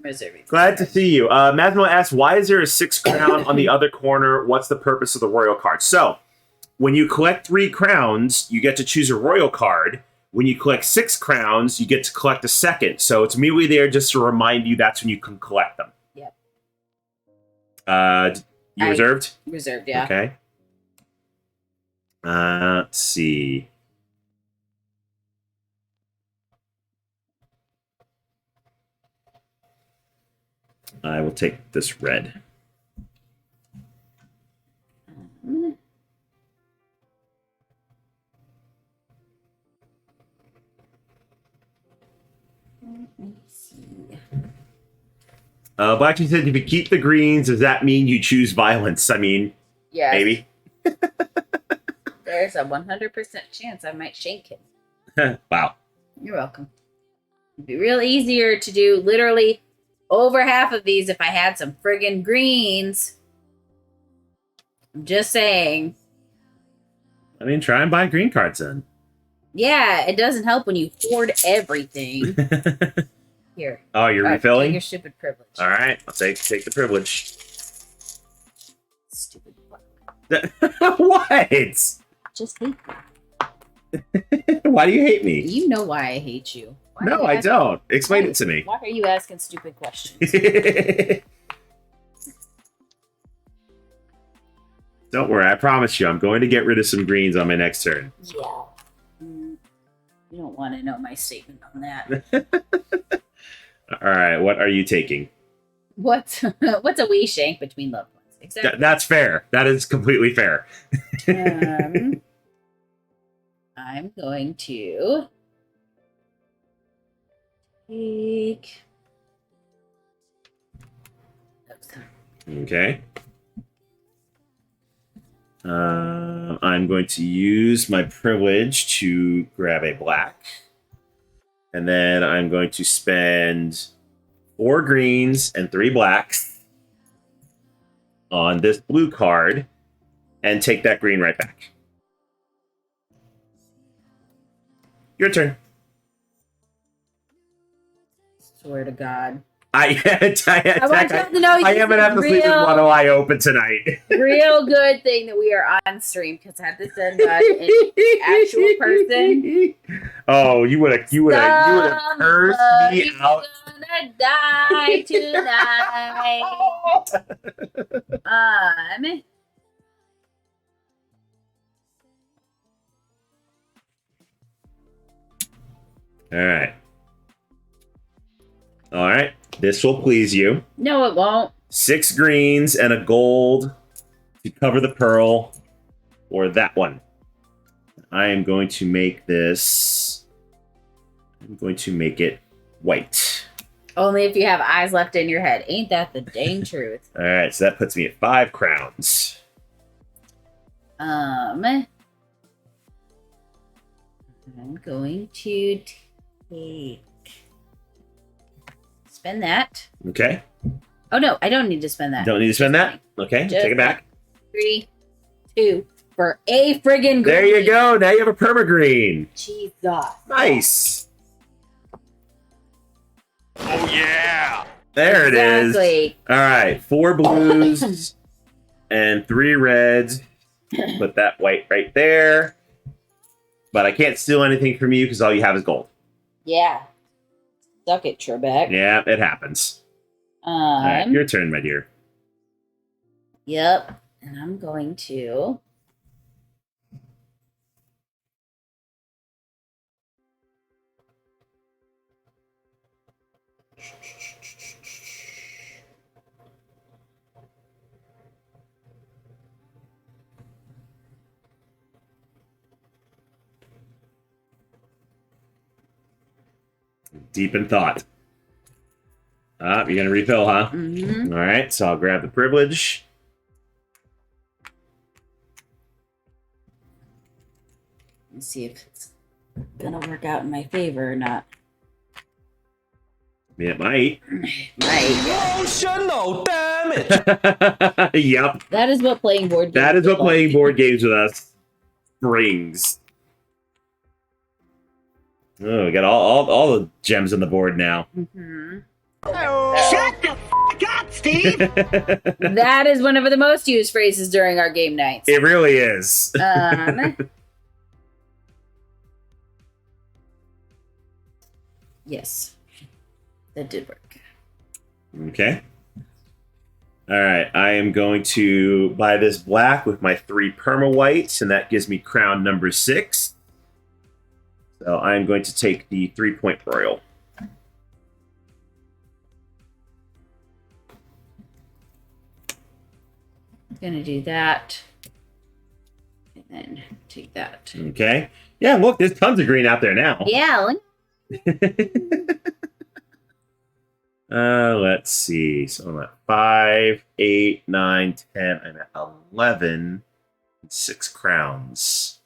Reserving. Glad to see you. Mathmo asks, why is there a 6 crown on the other corner? What's the purpose of the royal card? So, when you collect 3 crowns, you get to choose a royal card. When you collect 6 crowns, you get to collect a second. So it's immediately there just to remind you that's when you can collect them. Yep. You reserved? Reserved, yeah. Okay. Let's see. I will take this red. Let me see. Blackton said, if you keep the greens, does that mean you choose violence? I mean, Yes. maybe. There's a 100% chance I might shank him. Wow. You're welcome. It'd be real easier to do literally over half of these if I had some friggin' greens. I'm just saying. I mean, try and buy green cards then. Yeah, it doesn't help when you hoard everything. Here. Oh, you're All right, refilling? take your stupid privilege. All right, I'll take the privilege. Stupid fuck. What? Just hate Why do you hate me? you. You know why I hate you. Why are No, you I asking- don't. Explain it to me. Why are you asking stupid questions? Don't worry, I promise you, I'm going to get rid of some greens on my next turn. Yeah. You don't want to know my statement on that. All right, what are you taking? What's a wee shank between loved ones? exactly. That's fair. That is completely fair. I'm going to take. Okay. I'm going to use my privilege to grab a black. And then I'm going to spend 4 greens and 3 blacks on this blue card and take that green right back. Your turn. Swear to God. I want y'all to know am gonna have to sleep with one eye open tonight. Real good thing that we are on stream, because had this done an actual person, oh, you would have cursed me out. Gonna die tonight. All right. This will please you. No, it won't. 6 greens and a gold to cover the pearl, or that one. I am going to make this. I'm going to make it white. Only if you have eyes left in your head. Ain't that the dang truth? All right, so that puts me at 5 crowns. I'm going to take. Spend that. Okay. Oh no, I don't need to spend that. Don't need to spend that? Okay, Just take it back. 3, 2, for a friggin' green. There you go. Now you have a perma green. Jesus. Nice. Oh yeah! There it is. Exactly. All right, 4 blues and 3 reds. Put that white right there. But I can't steal anything from you because all you have is gold. Yeah. Suck it, Trebek. Yeah, it happens. All right, your turn, my dear. Yep. And I'm going to. Deep in thought. You're going to refill, huh? Mm-hmm. All right, so I'll grab the privilege. Let's see if it's going to work out in my favor or not. It might. Might. Emotional, damn it! Yep. That is what playing board games That is what like. playing board games with us brings. Oh, we got all the gems on the board now. Mm-hmm. Shut the f*** up, Steve! That is one of the most used phrases during our game nights. It really is. Yes. That did work. Okay. All right. I am going to buy this black with my 3 perma whites, and that gives me crown number 6. So I'm going to take the 3-point royal. Gonna do that. And then take that. Okay. Yeah, look, there's tons of green out there now. Yeah. Let's see. So I'm at 5, 8, 9, 10. I'm at 11. 6 crowns.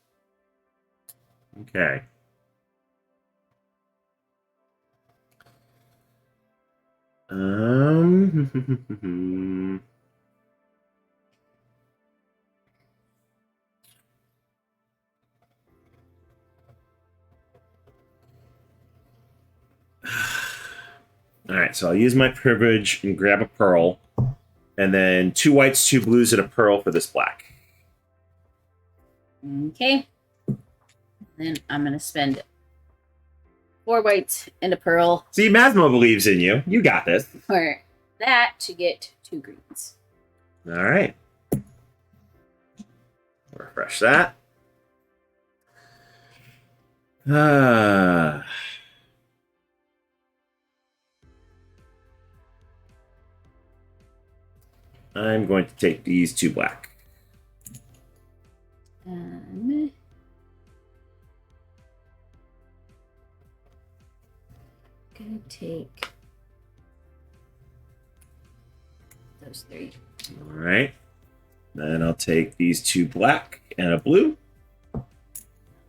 Okay. All right, so I'll use my privilege and grab a pearl, and then 2 whites, 2 blues, and a pearl for this black. Okay. Then I'm gonna spend 4 whites and a pearl See, Masmo believes in you. You got this. for that to get 2 greens. All right. Refresh that. I'm going to take these 2 black. Gonna take those 3. All right. Then I'll take these 2 black and a blue.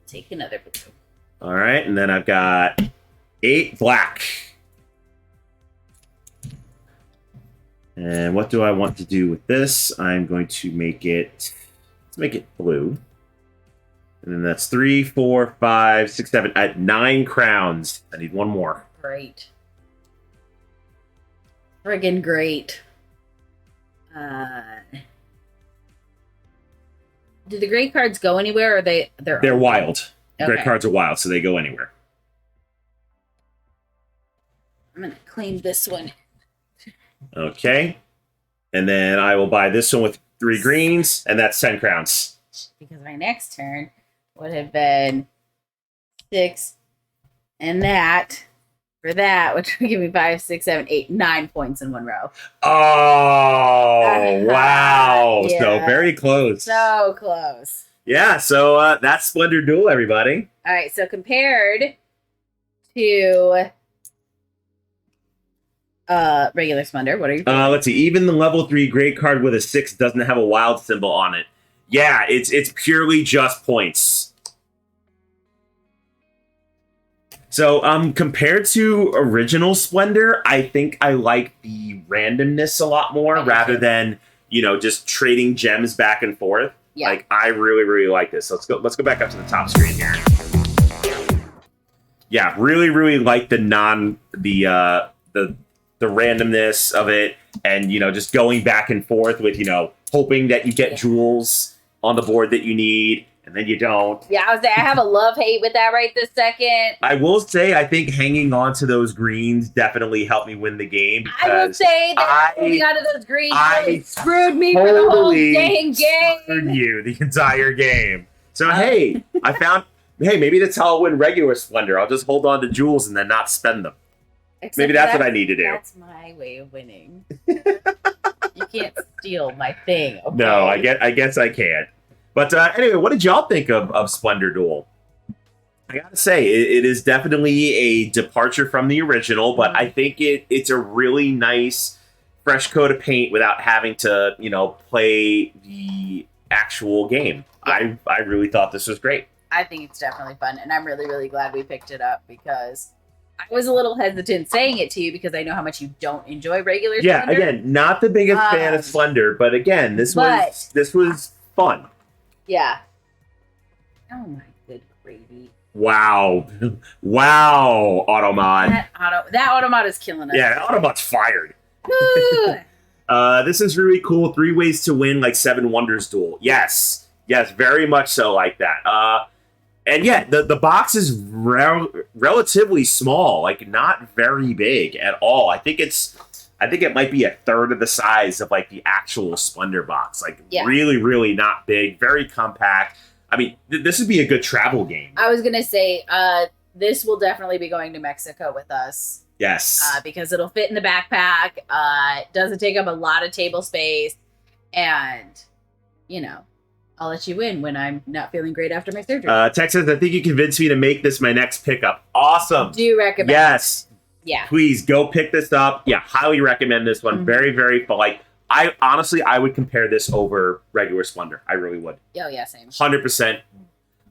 Take another blue. All right, and then I've got 8 black. And what do I want to do with this? I'm going to make it, let's make it blue. And then that's 3, 4, 5, 6, 7, 9 crowns. I need 1 more. Great. Friggin' great. Do the gray cards go anywhere, or they're wild. Okay. Gray cards are wild, so they go anywhere. I'm gonna claim this one. Okay. And then I will buy this one with 3 greens, and that's 10 crowns. Because my next turn would have been 6, and that for that, which would give me 5, 6, 7, 8, 9 points in 1 row. Oh, wow. Yeah. So very close. So close. Yeah, so that's Splendor Duel, everybody. All right, so compared to regular Splendor, what are you thinking? Let's see. Even the level 3 great card with a 6 doesn't have a wild symbol on it. Yeah, it's purely just points. So, compared to original Splendor, I think I like the randomness a lot more rather than, just trading gems back and forth. Yeah. Like, I really, really like this. So let's go back up to the top screen here. Yeah, really, really like the randomness of it, and just going back and forth with hoping that you get jewels on the board that you need, and then you don't. Yeah, I have a love-hate with that right this second. I will say, I think hanging on to those greens definitely helped me win the game. I will say that holding out of those greens really screwed me for the whole dang game. Screwed you the entire game. So hey, maybe that's how I'll win regular Splendor. I'll just hold on to jewels and then not spend them. Maybe that's what I need to do. That's my way of winning. You can't steal my thing. Okay? No, I guess I can't. But anyway, what did y'all think of Splendor Duel? I gotta say, it is definitely a departure from the original, but I think it's a really nice, fresh coat of paint without having to, play the actual game. Yeah. I really thought this was great. I think it's definitely fun, and I'm really, really glad we picked it up because I was a little hesitant saying it to you because I know how much you don't enjoy regular Yeah, Splendor. again, not the biggest fan of Splendor, but again, this was fun. Yeah. Oh my good gravy. Wow. Wow, Automod. That Automod is killing us. Yeah, Automod's fired. Woo! This is really cool. 3 ways to win, like 7 Wonders Duel. Yes, very much so like that. And yeah, the box is relatively small, like not very big at all. I think it might be a third of the size of like the actual Splendor box. Like really, really not big, very compact. I mean, this would be a good travel game. I was gonna say, this will definitely be going to Mexico with us. Yes, because it'll fit in the backpack. It doesn't take up a lot of table space, and I'll let you win when I'm not feeling great after my surgery. Texas, I think you convinced me to make this my next pickup. Awesome. Do you recommend? Yes. Yeah. Please go pick this up. Yeah, highly recommend this one. Mm-hmm. Very, very fun. Like, I would compare this over regular Splendor. I really would. Oh yeah, same. 100%.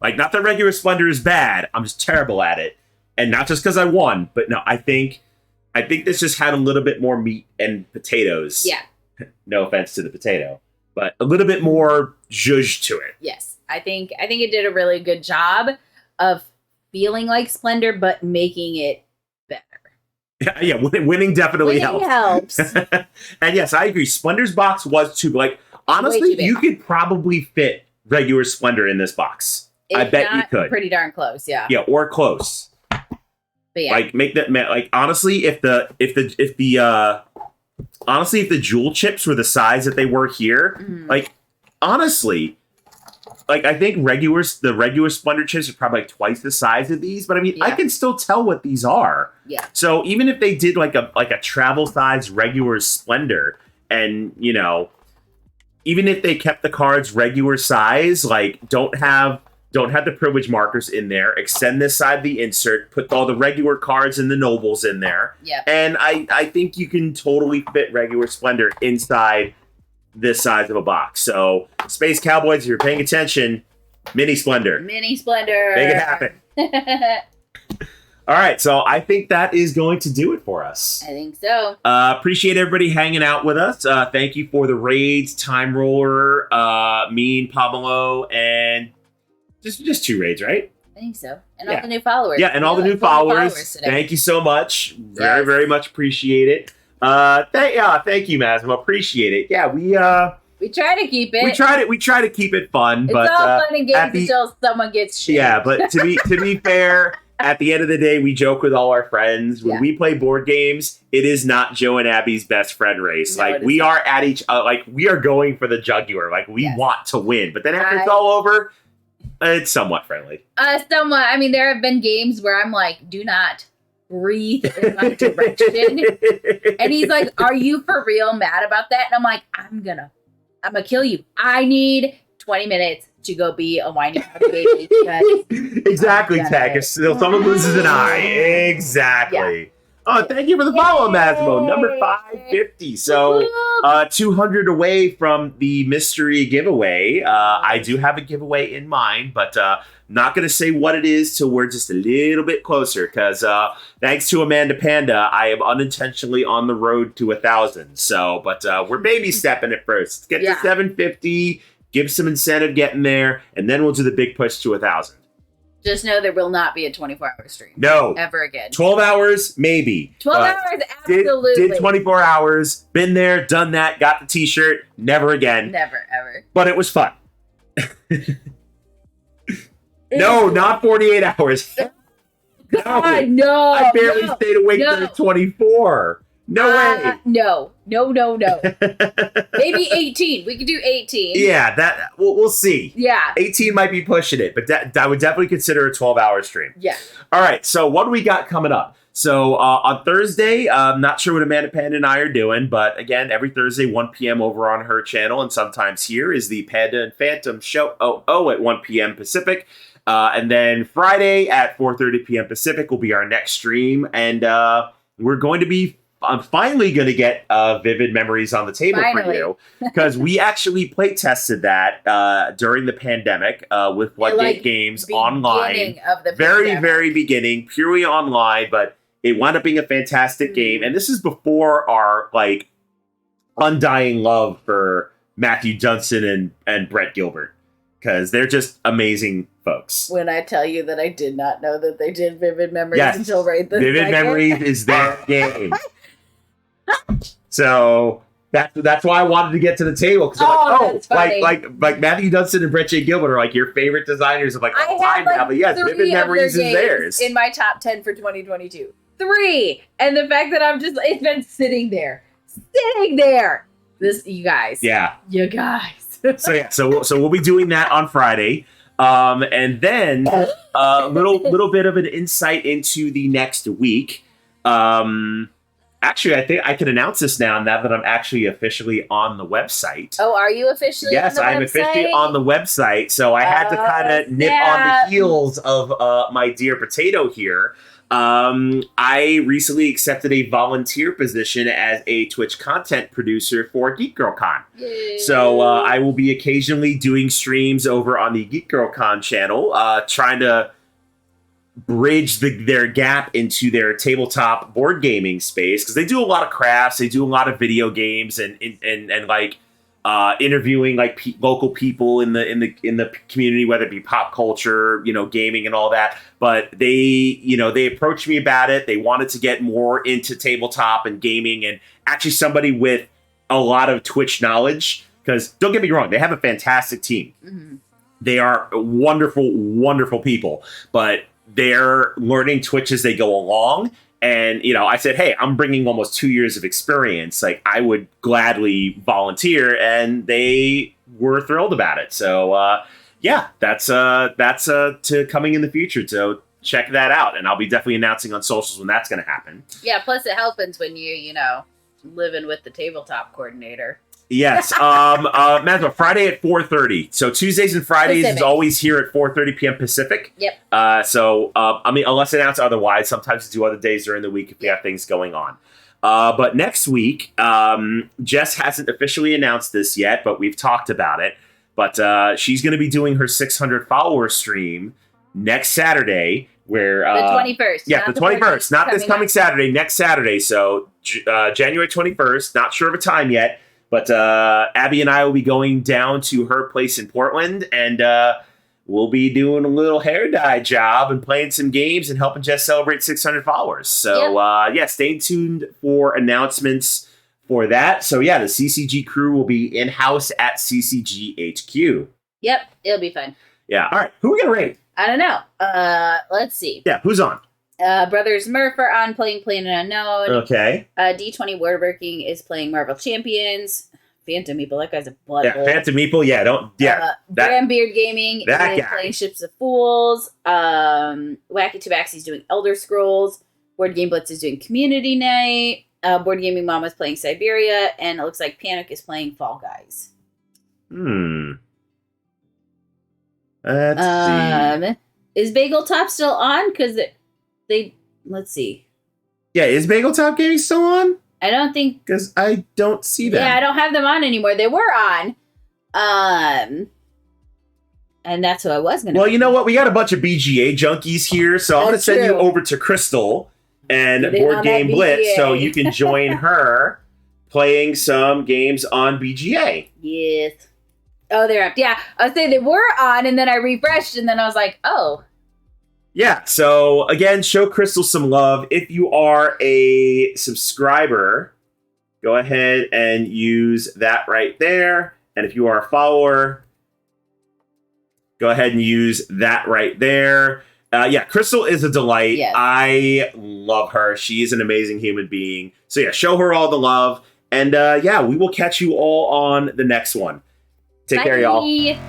Like, not that regular Splendor is bad. I'm just terrible at it, and not just because I won, but no, I think this just had a little bit more meat and potatoes. Yeah. No offense to the potato, but a little bit more zhuzh to it. Yes, I think it did a really good job of feeling like Splendor, but making it better. Yeah, winning definitely helps. And yes, I agree. Splendor's box was too, like, honestly, you could probably fit regular Splendor in this box. I bet you could. Pretty darn close, yeah. Yeah, or close. But yeah. Like, make that, like, honestly, if the jewel chips were the size that they were here, like, honestly, like, I think the regular Splendor chips are probably like twice the size of these, but I mean, I can still tell what these are. Yeah. So even if they did like a travel size regular Splendor, and even if they kept the cards regular size, like don't have the privilege markers in there. Extend this side of the insert. Put all the regular cards and the nobles in there. Yeah. And I think you can totally fit regular Splendor inside this size of a box. So Space Cowboys, if you're paying attention, mini Splendor. Mini Splendor. Make it happen. All right, so I think that is going to do it for us. I think so. Appreciate everybody hanging out with us. Thank you for the raids, Time Roller, me and Pablo, and just 2 raids, right? I think so. And all the new followers. Yeah, and all the new followers. Thank you so much. Very, very much appreciate it. Thank you, Masmo. Appreciate it. Yeah, we try to keep it. We try to keep it fun, it's but all fun and games until someone gets shit. Yeah, but to be fair, at the end of the day, we joke with all our friends. When we play board games, it is not Joe and Abby's best friend race. No, like we are at each like we are going for the jugular. Like we want to win. But then after it's all over, it's somewhat friendly. Somewhat. I mean, there have been games where I'm like, do not breathe in my direction. And he's like, are you for real mad about that? And I'm like, I'm gonna kill you. I need 20 minutes to go be a whiny party baby. Exactly, Tech. If someone loses an eye. Exactly. Yeah. Oh, thank you for the follow, Masmo. Number 550. So 200 away from the mystery giveaway. I do have a giveaway in mind, but not going to say what it is till we're just a little bit closer, because thanks to Amanda Panda, I am unintentionally on the road to 1,000. So, but we're baby stepping it first. Get to 750. Give some incentive getting there, and then we'll do the big push to 1,000. Just know there will not be a 24-hour stream. No. Ever again. 12 hours, maybe. 12 hours, absolutely. Did 24 hours, been there, done that, got the t-shirt, never again. Never, ever. But it was fun. No, not 48 hours. God, no. I barely stayed awake for 24. No way. No. Maybe 18. We could do 18. Yeah, that we'll see. Yeah. 18 might be pushing it, but I would definitely consider a 12-hour stream. Yeah. All right, so what do we got coming up? So on Thursday, I'm not sure what Amanda Panda and I are doing, but again, every Thursday, 1 p.m. over on her channel, and sometimes here is the Panda and Phantom show at 1 p.m. Pacific. And then Friday at 4:30 p.m. Pacific will be our next stream, and I'm finally going to get Vivid Memories on the table for you, because we actually play tested that during the pandemic with Floodgate Games online. Of the very beginning, purely online, but it wound up being a fantastic game. And this is before our undying love for Matthew Johnson and Brett Gilbert, because they're just amazing folks. When I tell you that I did not know that they did Vivid Memories until right this Vivid Memories is their game. So that's why I wanted to get to the table, because like Matthew Dunstan and Brett J. Gilbert are like your favorite designers of all time now. But yes, Vivid Memories is theirs. In my top 10 for 2022. 3. And the fact that it's been sitting there. You guys. Yeah. You guys. So we'll be doing that on Friday. And then a little bit of an insight into the next week. Actually, I think I can announce this now that I'm actually officially on the website. Oh, are you officially on the website? Yes, I'm officially on the website. So I had to kind of nip on the heels of my dear Potato here. I recently accepted a volunteer position as a Twitch content producer for Geek Girl Con. Yay. So I will be occasionally doing streams over on the Geek Girl Con channel, trying to bridge their gap into their tabletop board gaming space, because they do a lot of crafts, they do a lot of video games, and interviewing local people in the community, whether it be pop culture, gaming and all that. But they approached me about it. They wanted to get more into tabletop and gaming, and actually somebody with a lot of Twitch knowledge, because don't get me wrong, they have a fantastic team. Mm-hmm. They are wonderful, wonderful people, but they're learning Twitch as they go along. And, I said, hey, I'm bringing almost 2 years of experience. I would gladly volunteer. And they were thrilled about it. So, that's to coming in the future. So check that out. And I'll be definitely announcing on socials when that's going to happen. Yeah, plus it happens when you living with the tabletop coordinator. Yes. Mazda, Friday at 4:30. So Tuesdays and Fridays is Pacific. always here at 4:30 p.m. Pacific. Yep. I mean, unless announced otherwise, sometimes we do other days during the week if we have things going on. But next week, Jess hasn't officially announced this yet, but we've talked about it. But she's going to be doing her 600 follower stream next Saturday, where The 21st. yeah, the 21st, not this coming up. Saturday, next Saturday. So January 21st. Not sure of a time yet. But Abby and I will be going down to her place in Portland, and we'll be doing a little hair dye job and playing some games and helping Jess celebrate 600 followers. So, stay tuned for announcements for that. So, yeah, the CCG crew will be in-house at CCG HQ. Yep, it'll be fun. Yeah. All right. Who are we going to rate? I don't know. Let's see. Yeah, who's on? Brothers Murph are on playing Plain and Unknown. Okay. D20 Wordworking is playing Marvel Champions. Phantom Meeple, that guy's a blood Yeah, bowl. Phantom Meeple. Yeah, that- Graham Beard Gaming that is guy. playing Ships of Fools. Wacky Tabaxi's doing Elder Scrolls. Board Game Blitz is doing Community Night. Board Gaming Mama's playing Siberia. And it looks like Panic is playing Fall Guys. Let's see. Is Bagel Top still on? Because let's see. Yeah, is Bagel Top Gaming still on? I don't think. Because I don't see them. Yeah, I don't have them on anymore. They were on. And that's who I was going to. Well, you know what? We got a bunch of BGA junkies here, so I'm going to That's send you true. over to Crystal and Get in Board on Game that Blitz BGA. so you can join her playing some games on BGA. Yes. Oh, they're up. Yeah, I was saying they were on, and then I refreshed, and then I was like, oh. Yeah, so again, show Crystal some love. If you are a subscriber, go ahead and use that right there. And if you are a follower, go ahead and use that right there. Yeah, Crystal is a delight. Yes. I love her. She is an amazing human being. So yeah, show her all the love. And yeah, we will catch you all on the next one. Take care, y'all. Bye.